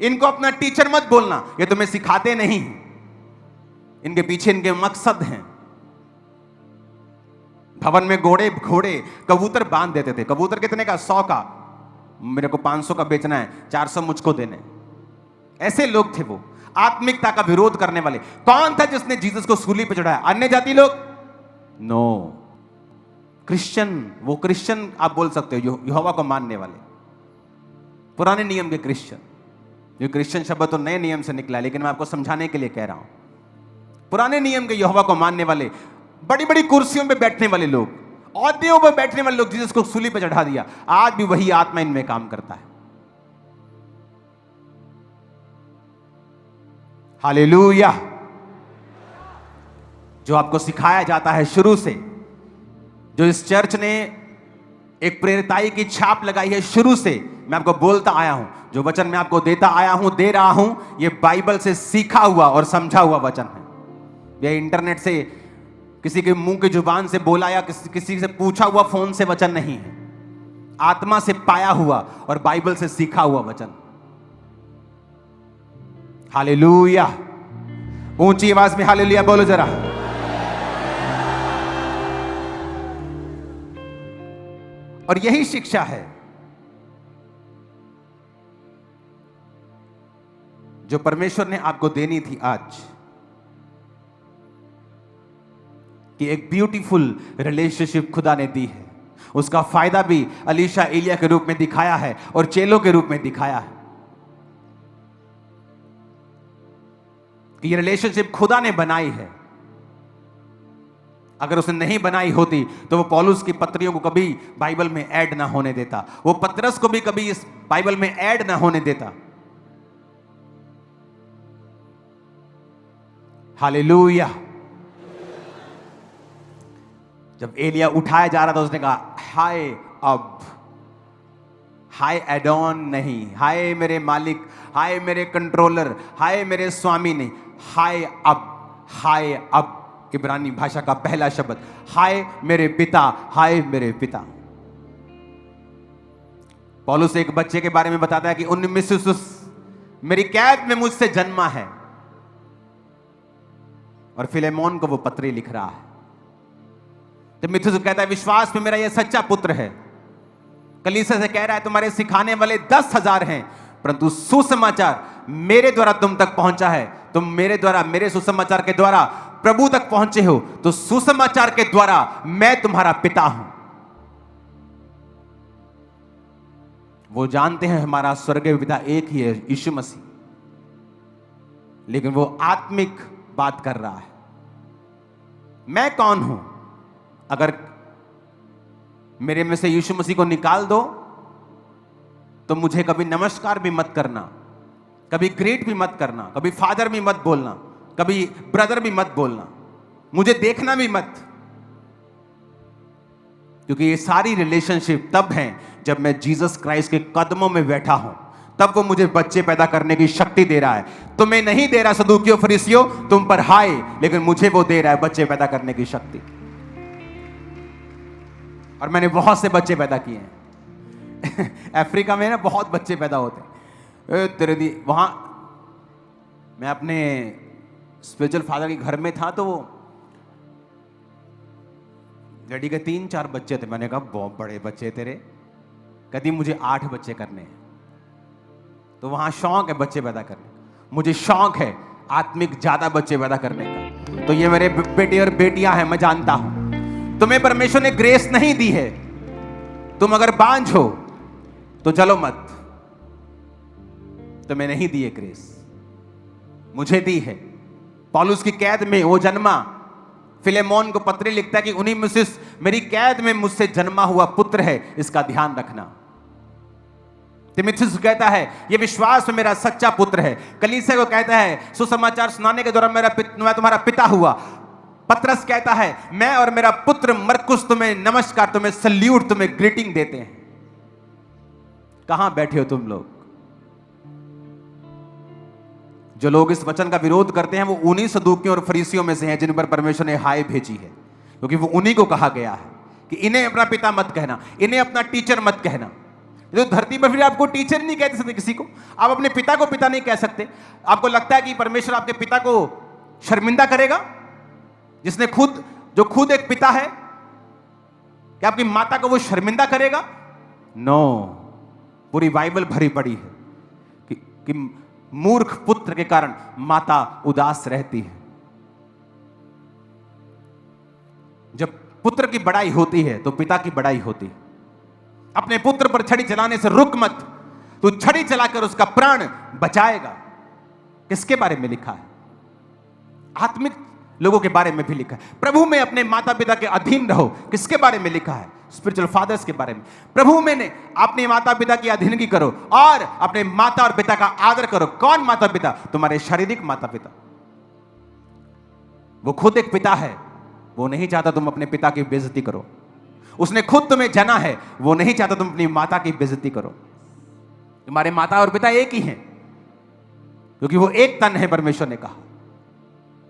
इनको अपना टीचर मत बोलना, ये तुम्हें सिखाते नहीं। इनके पीछे इनके मकसद हैं। भवन में घोड़े कबूतर बांध देते थे। कबूतर कितने का? 100 का। मेरे को 500 का बेचना है, 400 मुझको देने। ऐसे लोग थे वो, आत्मिकता का विरोध करने वाले। कौन था जिसने जीसस को सूली पर चढ़ाया? अन्य जाति लोग? No, Christian. वो क्रिश्चियन आप बोल सकते हो, यहोवा को मानने वाले, पुराने नियम के क्रिश्चियन। ये क्रिश्चियन शब्द तो नए नियम से निकला है, लेकिन मैं आपको समझाने के लिए कह रहा हूं। पुराने नियम के यहोवा को मानने वाले, बड़ी बड़ी कुर्सियों पे बैठने वाले लोग, औहदों पर बैठने वाले लोग, जीसस को सूली पर चढ़ा दिया। आज भी वही आत्मा इनमें काम करता है। हालेलुया। जो आपको सिखाया जाता है शुरू से, जो इस चर्च ने एक प्रेरिताई की छाप लगाई है शुरू से, मैं आपको बोलता आया हूं, जो वचन मैं आपको देता आया हूं, दे रहा हूं, ये बाइबल से सीखा हुआ और समझा हुआ वचन है। यह इंटरनेट से, किसी के मुंह की जुबान से बोला या किसी से पूछा हुआ फोन से वचन नहीं है। आत्मा से पाया हुआ और बाइबल से सीखा हुआ वचन। हालेलुया। ऊंची आवाज में हालेलुया बोलो जरा। और यही शिक्षा है जो परमेश्वर ने आपको देनी थी आज, कि एक ब्यूटीफुल रिलेशनशिप खुदा ने दी है। उसका फायदा भी अलीशा एलिया के रूप में दिखाया है और चेलों के रूप में दिखाया है कि ये रिलेशनशिप खुदा ने बनाई है। अगर उसने नहीं बनाई होती तो वो पौलुस की पत्रियों को कभी बाइबल में ऐड ना होने देता, वो पतरस को भी कभी इस बाइबल में ऐड ना होने देता। हालेलुया। जब एलिया उठाया जा रहा था, उसने कहा, हाय अब, हाय एडॉन नहीं, हाय मेरे मालिक, हाय मेरे कंट्रोलर, हाय मेरे स्वामी नहीं, हाय अब, हाय अब। इब्रानी भाषा का पहला शब्द, हाय मेरे पिता, हाय मेरे पिता। पौलुस एक बच्चे के बारे में बताता है कि उन्नीस मेरी कैद में मुझसे जन्मा है, और फिलेमोन को वो पत्री लिख रहा है। तीमुथियुस कहता है, विश्वास में मेरा यह सच्चा पुत्र है। कलीसिया से कह रहा है, तुम्हारे सिखाने वाले 10,000 हैं, परंतु सुसमाचार मेरे द्वारा तुम तक पहुंचा है। तुम मेरे द्वारा, मेरे सुसमाचार के द्वारा प्रभु तक पहुंचे हो, तो सुसमाचार के द्वारा मैं तुम्हारा पिता हूं। वो जानते हैं हमारा स्वर्गीय पिता एक ही है, यीशु मसीह, लेकिन वो आत्मिक बात कर रहा है। मैं कौन हूं? अगर मेरे में से यीशु मसीह को निकाल दो तो मुझे कभी नमस्कार भी मत करना, कभी ग्रेट भी मत करना, कभी फादर भी मत बोलना, कभी ब्रदर भी मत बोलना, मुझे देखना भी मत, क्योंकि ये सारी रिलेशनशिप तब हैं जब मैं जीसस क्राइस्ट के कदमों में बैठा हूं, तब वो मुझे बच्चे पैदा करने की शक्ति दे रहा है। तुम्हें नहीं दे रहा सदूकियों फरीसियों, तुम पर हाय, लेकिन मुझे वो दे रहा है बच्चे पैदा करने की शक्ति। और मैंने बहुत से बच्चे पैदा किए हैं। अफ्रीका में ना बहुत बच्चे पैदा होते हैं। तेरे दी वहां मैं अपने स्पिरिचुअल फादर के घर में था, तो वो लड़की के 3-4 बच्चे थे। मैंने कहा, बहुत बड़े बच्चे तेरे। कहती मुझे 8 बच्चे करने हैं। तो वहां शौक है बच्चे पैदा करने का, मुझे शौक है आत्मिक ज्यादा बच्चे पैदा करने का। तो ये मेरे बेटे और बेटियां हैं, मैं जानता हूं। तुम्हें परमेश्वर ने ग्रेस नहीं दी है तुम अगर बांझ हो तो चलो मत। तुम्हें नहीं दी है ग्रेस, मुझे दी है। पौलुस की कैद में वो जन्मा, फिलेमोन को पत्र लिखता है कि उन्हीं में से, मेरी कैद में मुझसे जन्मा हुआ पुत्र है, इसका ध्यान रखना। तीमुथियुस कहता है ये विश्वास में मेरा सच्चा पुत्र है। कलीसिया को कहता है सुसमाचार सुनाने के दौरान मैं तुम्हारा पिता हुआ। पतरस कहता है मैं और मेरा पुत्र मरकुस तुम्हें नमस्कार, तुम्हें सल्यूट, तुम्हें ग्रीटिंग देते हैं। कहां बैठे हो तुम लोग? जो लोग इस वचन का विरोध करते हैं वो उन्हीं सदूकियों और फरीसियों में से हैं जिन पर परमेश्वर ने हाय भेजी है, क्योंकि वो उन्हीं को कहा गया है कि इन्हें अपना पिता मत कहना, इन्हें अपना टीचर मत कहना। तो धरती पर फिर आपको टीचर नहीं कहते सकते किसी को, आप अपने पिता को पिता नहीं कह सकते। आपको लगता है कि परमेश्वर आपके पिता को शर्मिंदा करेगा? जिसने जो खुद एक पिता है, क्या आपकी माता को वो शर्मिंदा करेगा? नो। पूरी बाइबल भरी पड़ी है कि मूर्ख पुत्र के कारण माता उदास रहती है। जब पुत्र की बड़ाई होती है तो पिता की बड़ाई होती है। अपने पुत्र पर छड़ी चलाने से रुक मत, तू छड़ी चलाकर उसका प्राण बचाएगा। किसके बारे में लिखा है? आत्मिक लोगों के बारे में भी लिखा है। प्रभु में अपने माता पिता के अधीन रहो। किसके बारे में लिखा है? स्पिरिचुअल फादर्स के बारे में। प्रभु में ने अपने माता पिता की अधीनगी करो और अपने माता और पिता का आदर करो। कौन माता पिता? तुम्हारे शारीरिक माता पिता। वो खुद एक पिता है, वो नहीं चाहता तुम अपने पिता की बेइज्जती करो। उसने खुद तुम्हें जना है, वो नहीं चाहता तुम अपनी माता की बेइज्जती करो। तुम्हारे माता और पिता एक ही हैं, क्योंकि वो एक तन है, परमेश्वर ने कहा।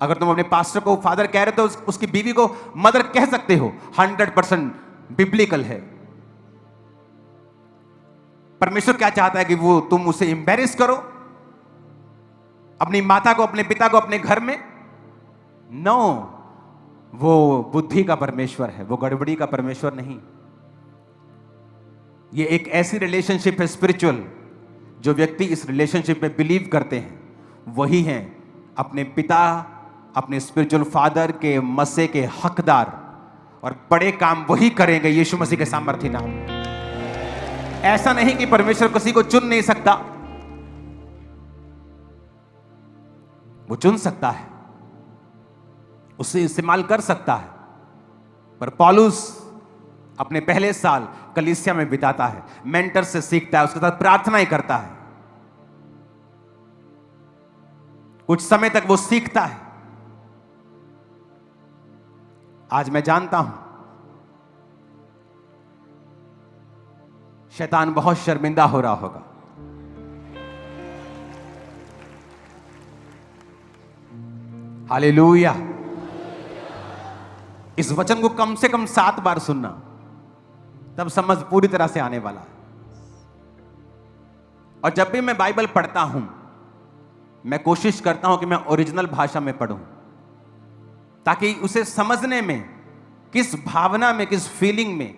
अगर तुम अपने पास्टर को फादर कह रहे हो तो उसकी बीवी को मदर कह सकते हो। 100% बिब्लिकल है। परमेश्वर क्या चाहता है कि वो तुम उसे एम्बैरेस करो, अपनी माता को, अपने पिता को अपने घर में? नो, वो बुद्धि का परमेश्वर है, वो गड़बड़ी का परमेश्वर नहीं। ये एक ऐसी रिलेशनशिप है स्पिरिचुअल, जो व्यक्ति इस रिलेशनशिप में बिलीव करते हैं वही हैं अपने पिता, अपने स्पिरिचुअल फादर के मसे के हकदार, और बड़े काम वही करेंगे यीशु मसीह के सामर्थ्य नाम। ऐसा नहीं कि परमेश्वर किसी को चुन नहीं सकता, वो चुन सकता है, उससे इस्तेमाल कर सकता है। पर पौलुस अपने पहले साल कलीसिया में बिताता है, मेंटर से सीखता है, उसके साथ प्रार्थनाएं करता है, कुछ समय तक वो सीखता है। आज मैं जानता हूं शैतान बहुत शर्मिंदा हो रहा होगा। हालेलुया। इस वचन को कम से कम 7 बार सुनना, तब समझ पूरी तरह से आने वाला है। और जब भी मैं बाइबल पढ़ता हूं, मैं कोशिश करता हूं कि मैं ओरिजिनल भाषा में पढूं, ताकि उसे समझने में, किस भावना में, किस फीलिंग में,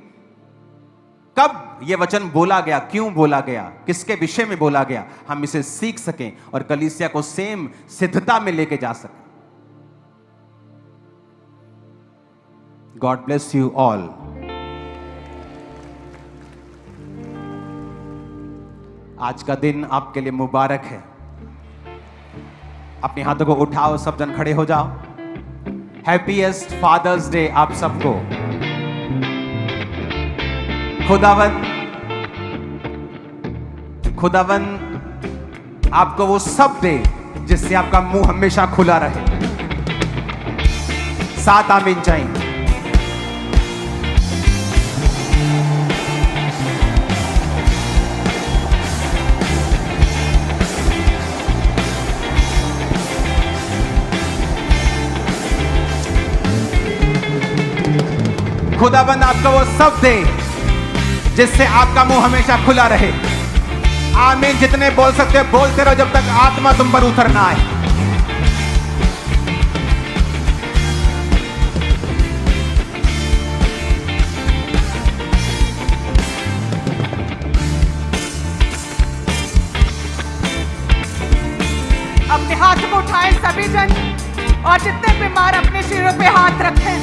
कब यह वचन बोला गया, क्यों बोला गया, किसके विषय में बोला गया, हम इसे सीख सकें और कलीसिया को सेम सिद्धता में लेके जा सकें। God bless you all. आज का दिन आपके लिए मुबारक है। अपने हाथों को उठाओ, सब जन खड़े हो जाओ। हैप्पीएस्ट फादर्स डे आप सबको। खुदावन आपको वो सब दे जिससे आपका मुंह हमेशा खुला रहे। 7 आमीन चाहिए। खुदाबंद आपको वो सब दे जिससे आपका मुंह हमेशा खुला रहे। आमीन। जितने बोल सकते हो बोलते रहो जब तक आत्मा तुम पर उतर ना आए। अपने हाथ को उठाएं सभी जन, और जितने बीमार अपने सिरों पे हाथ रखें।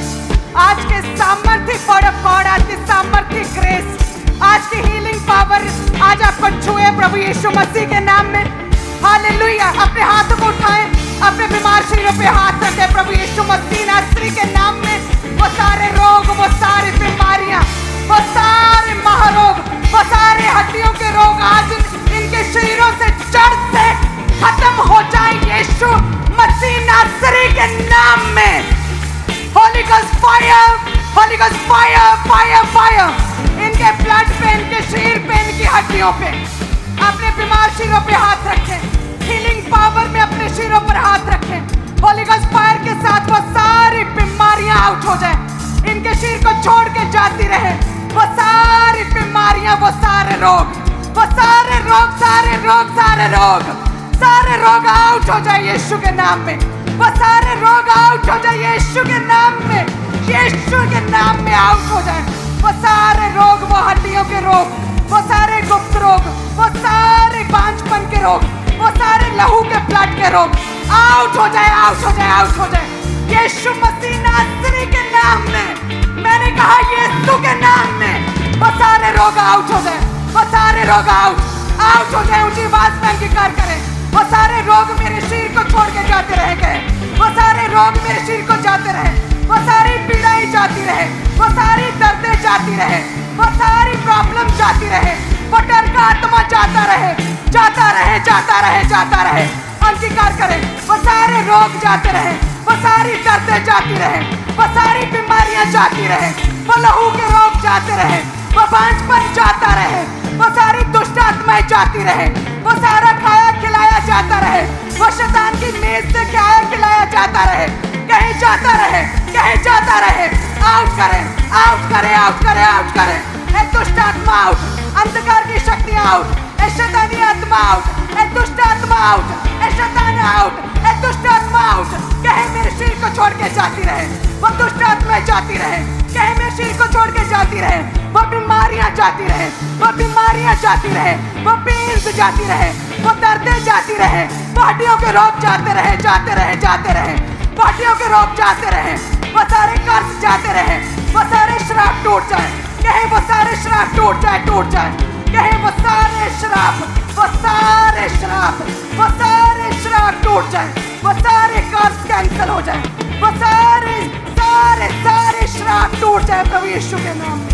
आज के सामर्थ्य गॉड, आज के सामर्थ्य ग्रेस, यीशु मसीह के नाम में। हालेलुया। अपने हाथों को उठाएं, अपने बीमार शरीरों पे हाथ रखें। प्रभु यीशु मसीह नासरी के नाम में वो सारे रोग, वो सारी बीमारियां, वो सारे महारोग, वो सारे हड्डियों के रोग आज इनके शरीरों से जड़ से खत्म हो जाए यीशु मसीह नासरी के नाम में। Holi ghost fire, Holi ghost fire, fire, fire इनके ब्लड पे, इनके शरीर पे, इनकी हड्डियों पे। अपने बीमार शरीरों पे हाथ रखें, हीलिंग पावर में अपने शरीरों पर हाथ रखें। होली गॉस्ट फायर के साथ वो सारी बीमारियां आउट हो जाए, इनके शरीर को छोड़ के जाती रहे वो सारी बीमारियां, वो सारे रोग, वो सारे रोग, सारे रोग, सारे रोग, सारे रोग आउट हो जाए यीशु के नाम में। वो सारे रोग आउट हो जाए यीशु के नाम में, यीशु के नाम में आउट हो जाए वो सारे रोग, वो हड्डियों के रोग, वो सारे गुप्त रोग, वो सारे बांझपन के रोग, वो सारे लहू के ब्लड के रोग आउट हो जाए, आउट हो जाए, आउट हो जाए यीशु मसीह नासरी के नाम में। मैंने कहा यीशु के नाम में वो सारे रोग आउट हो जाए, वो सारे रोग आउट हो जाए। ऊंची आवाज में अंगीकार करें, वो सारे रोग मेरे शरीर को छोड़ के जाते रह गए, वो सारे रोग मेरे शरीर को जाते रहे, वो सारी पीड़ाएं जाती रहे, वो सारी दर्दें जाती रहे, वो सारी प्रॉब्लम जाती रहे, वो डर का आत्मा जाता रहे, जाता रहे, जाता रहे, जाता रहे। अंगीकार करें, वो सारे रोग जाते रहे, वो सारी दर्दें जाती रहे, वो सारी बीमारियां जाती रहे, वो लहू के रोग जाते रहे, वो बांझपन जाता रहे, वो सारी दुष्ट आत्माएं जाती रहे, वो सारा खाया खिलाया जाता रहे, वो शैतान की मेज से खाया खिलाया जाता रहे, कहीं जाता रहे, कहीं जाता रहे। आउट करें, आउट करें, आउट करें, आउट करें। ए दुष्ट आत्मा आउट, अंधकार की शक्तियां आउट, ए शैतानी आत्मा आउट, ए दुष्ट आत्मा आउट, ए शैतान आउट, ए दुष्ट आत्मा आउट। कहीं मेरे शरीर को छोड़ के जाती रहे, वो दुष्ट आत्माएं जाती रहे, कहीं मेरे शरीर को छोड़ के जाती रहे, वो बीमारियां जाती रहे, वो बीमारियां जाती रहे, वो पेन्स जाती रहे, वो दर्दें जाती रहे, वो हड्डियों के रोग जाते रहे, जाते रहे, जाते रहे, वो हड्डियों के रोग जाते रहे, वो सारे कर्ज जाते रहे, वो सारे श्राप टूट जाए, कहीं वो सारे श्राप टूट जाए, टूट जाए, कहीं वो सारे श्राप, वो सारे श्राप, वो सारे श्राप टूट जाए, वो सारे कर्ज कैंसिल हो जाए, वो सारे सारे सारे श्राप टूट जाए प्रभु यीशु के नाम में।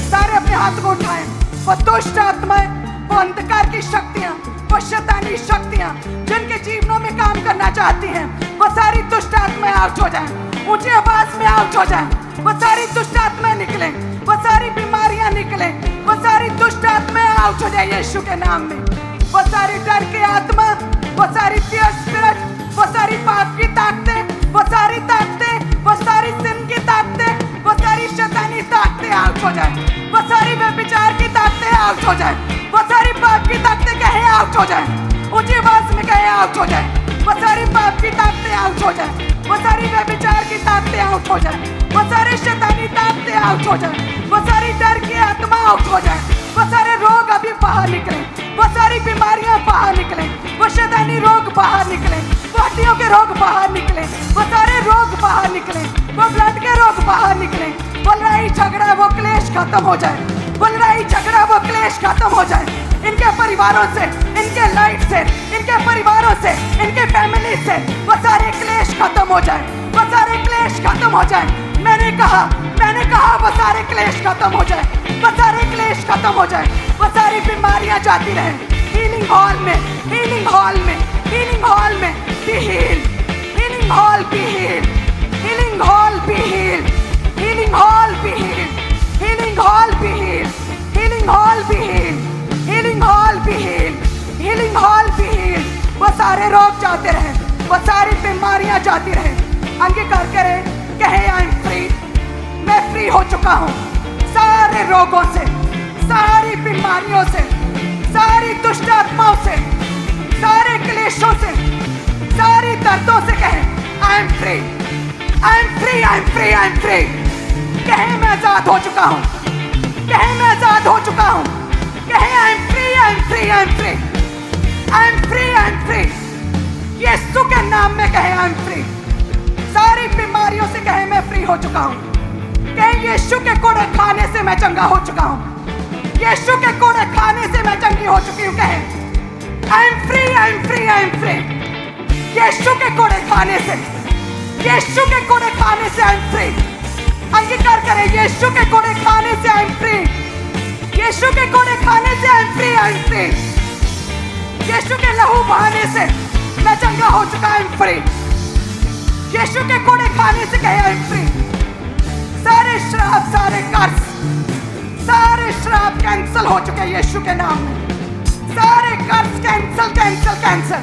सारे अपने हाथ को उठाएं। वो दुष्ट आत्माएं, वो अंधकार की शक्तियां, वो शैतानी शक्तियां जिनके जीवनों में काम करना चाहती हैं, वो सारी दुष्ट आत्माएं आउट हो जाएं, ऊंची आवाज में आउट हो जाएं। वो सारी दुष्ट आत्माएं निकले, वो सारी बीमारियां निकले, वो सारी दुष्ट आत्माएं आउट हो जाए यीशु के नाम में। वो सारी डर की आत्मा, वो सारी फियर स्पिरिट, वो सारी पाप की ताकतें, वो सारी ताकतें, वो सारी सिन की ताकतें, वो सारी शैतानी ताकतें आउट हो जाए, वो सारी व्यभिचार की ताकतें आउट हो जाए, वो सारी पाप की ताकतें कहे आउट हो जाए, ऊंची आवाज में कहे आउट हो जाए। वो सारी पाप की ताकतें आउट हो जाए, वो सारी व्यभिचार की ताकतें आउट हो जाए, वो सारे शैतानी ताकतें आउट हो जाए, वो सारी डर की आत्मा आउट हो जाए, वो सारे रोग अभी बाहर निकले, वो सारी बीमारियां बाहर निकले, वो शैतानी रोग बाहर निकले, वो हड्डियों के रोग बाहर निकले, वो सारे रोग बाहर निकले, वो ब्लड के रोग बाहर निकले, वो लड़ाई झगड़ा, वो क्लेश खत्म हो जाए, वो लड़ाई झगड़ा, वो क्लेश खत्म हो जाए। इनके परिवारों से, इनके लाइफ से, इनके परिवारों से, इनके फैमिली से वो सारे क्लेश खत्म हो जाए, वो सारे क्लेश खत्म हो जाए। मैंने कहा वो सारे क्लेश खत्म हो जाए, वो सारे क्लेश खत्म हो जाए, वो सारी बीमारियां जाती रहे। हीलिंग हॉल में, हीलिंग हॉल में, हीलिंग हॉल में be heal, healing hall be heal, healing hall be heal, healing hall be heal, healing hall be heal, healing hall be heal, healing hall be heal, healing hall be heal. वो सारे रोग जाते रहे, वो सारी बीमारियां जाती रहे। अंगीकार करें, कहे आई एम फ्री, मैं फ्री हो चुका हूँ सारे रोगों से, सारी बीमारियों से, सारी दुष्ट आत्माओं से, सारे क्लेशों से, सारी दर्दों से। कहे I am free, I am free, I am free, I am free. कहे मैं आजाद हो चुका हूँ, कहे मैं आजाद हो चुका हूँ। कहे I am free, I am free, I am free, I am free, I am free. यीशु के नाम में कहे आई एम फ्री। सारी बीमारियों से कहे मैं फ्री हो चुका हूँ। कहे यीशु के कोड़े खाने से मैं चंगा हो चुका हूँ, यीशु के कोड़े खाने से मैं चंगी हो चुकी हूँ। कहे I am free, I am free, I am free. यीशु के कोड़े खाने से, यीशु के कोड़े खाने से आई एम फ्री। अंगीकार करें, यीशु के कोड़े खाने से आई एम फ्री। यीशु के कोड़े खाने से I am free, I am free. यीशु के लहू बहाने से मैं चंगा हो चुका, आई एम फ्री। यीशु के कोड़े खाने से कहे आई एम फ्री। सारे श्राप, सारे कर्ज, सारे श्राप कैंसिल हो चुके यीशु के नाम में। सारे कर्ज कैंसिल, कैंसिल, कैंसिल।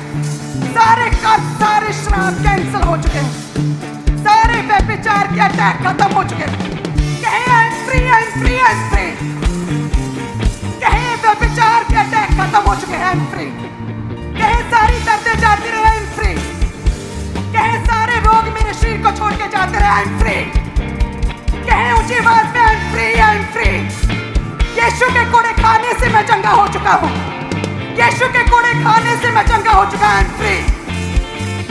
सारे कर्ज, सारे श्राप कैंसिल हो चुके हैं। सारे व्यभिचार के अटैक खत्म हो चुके हैं। कहे I am free, I am free, I am free. कहे व्यभिचार के अटैक खत्म हो चुके हैं, आई एम फ्री। कहे सारी दर्दें जाती रहे, आई एम फ्री। कहे सारे रोग मेरे शरीर को छोड़ के जाते रहे, आई एम फ्री। कहे ऊंची आवाज में I am free, I am free. यीशु के कोड़े खाने से मैं चंगा हो चुका हूँ। यीशु के कोड़े खाने से मैं चंगा हो चुका, आई एम फ्री।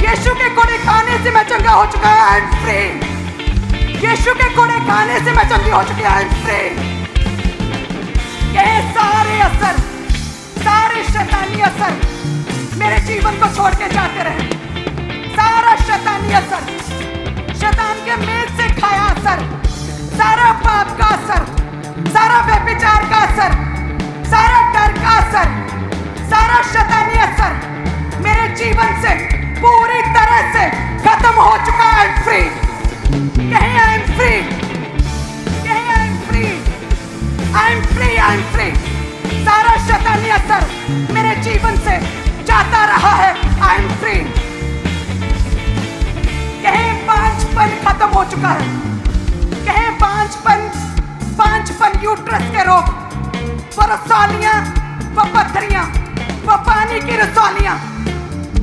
यीशु के कोड़े खाने से मैं चंगा हो चुका, आई एम फ्री। यीशु के कोड़े खाने से मैं चंगी हो चुकी, आई एम फ्री। कहे सारे असर, सारे शैतानी असर मेरे जीवन को छोड़ के जाते रहे। सारा शैतानी असर, शैतान के मेज से खाया असर, सारा पाप का असर, सारा व्यभिचार का असर, सारा डर का असर, सारा शैतानी असर मेरे जीवन से पूरी तरह से खत्म हो चुका, आई एम फ्री। कहे आई एम फ्री, कहे I am free, I am free, I am free. सारा शैतानी असर मेरे जीवन से जाता रहा है, आई एम फ्री। कहे बांझपन खत्म हो चुका है। कहे बांझपन, यूट्रस के रोग, वो रसौलियां, वो पत्थरियां, वो पानी की रसौलियां,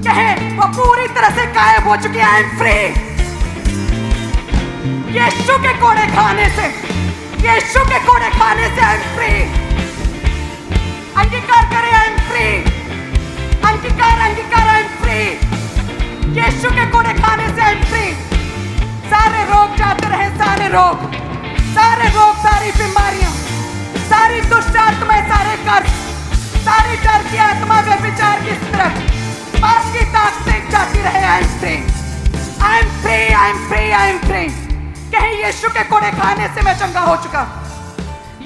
कहे वो पूरी तरह से गायब हो चुकी है, आई एम फ्री। यीशु के कोड़े खाने से, यीशु के कोड़े खाने से आई एम फ्री। अंगीकार करें, आई एम फ्री। अंगीकार, अंगीकार, आई एम फ्री। यीशु के कोड़े खाने से आई एम फ्री। सारे रोग जाते रहे, सारे रोग, सारे रोग, सारी बीमारियां, सारी दुष्ट आत्माएं, सारे कर्ज, सारी डर की आत्मा, व्यभिचार की स्पिरिट, पाप की ताकतें जाती रहे, आई am free. I am free, I am free, I am free. कहे यीशु के कोड़े खाने से मैं चंगा हो चुका।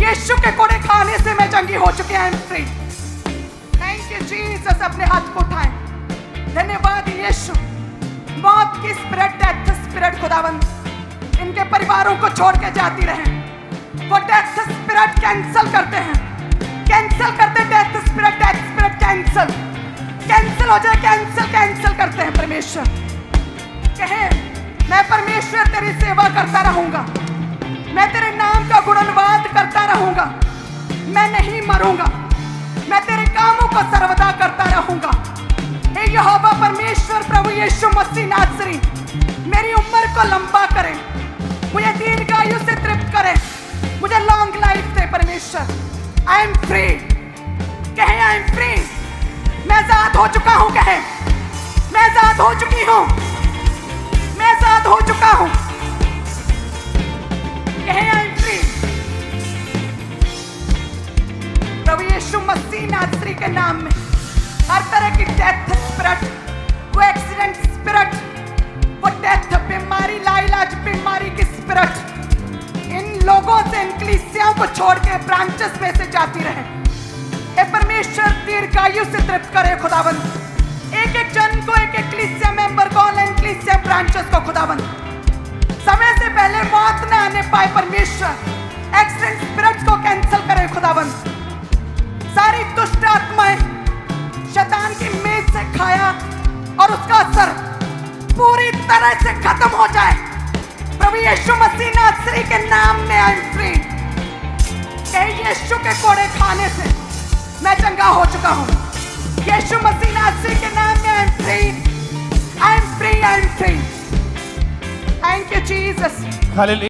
यीशु के कोड़े खाने से मैं चंगी हो चुकी, आई am free. Thank you Jesus. अपने हाथ को उठाएं। धन्यवाद यीशु। मौत की स्पिरिट, डेथ स्पिरिट खुदावंद इनके परिवारों को छोड़ के जाती रहे। वो डेथ स्पिरिट कैंसिल करते हैं, कैंसिल करते। डेथ स्पिरिट कैंसिल, कैंसिल हो जाए, कैंसिल, कैंसिल करते हैं परमेश्वर। कहे मैं परमेश्वर तेरी सेवा करता रहूंगा, मैं तेरे नाम का गुणगान करता रहूंगा, मैं नहीं मरूंगा, मैं तेरे कामों को सर्वदा करता रहूंगा। हे यहोवा परमेश्वर प्रभु यीशु मसीह नासरी, मेरी उम्र को लंबा करे, मुझे दीर्घायु से तृप्त करे, मुझे लॉन्ग लाइफ दे परमेश्वर। आई एम फ्री। कहे आई एम फ्री। मैं आजाद हो चुका हूं। कहे मैं आजाद हो चुकी हूं, मैं आजाद हो चुका हूं। कहे आई एम फ्री। प्रभु यीशु मसीह नासरी के नाम में हर तरह की डेथ स्पिरिट, वो एक्सीडेंट स्पिरिट, वो डेथ बीमारी, लाइलाज बीमारी की स्पिरिट इन लोगों से, इन कलीसियाओं को छोड़ के ब्रांचेस में से जाती रहे। हे परमेश्वर दीर्घायु से तृप्त करे खुदावंद। एक एक जन को, एक एक कलीसिया मेंबर को, ऑनलाइन कलीसिया ब्रांचेस को खुदावंद समय से पहले मौत न आने पाए परमेश्वर। एक्सीडेंट स्पिरिट्स को कैंसिल करे खुदावंद। सारी दुष्ट आत्माएं शैतान की मेज से खाया और उसका असर पूरी तरह से खत्म हो जाए प्रभु यीशु मसीह नासरी के नाम में। I am free. यीशु के कोड़े खाने से मैं चंगा हो चुका हूं। यीशु मसीह नासरी के नाम में I am free, I am free, I am free. Thank you Jesus. Hallelujah.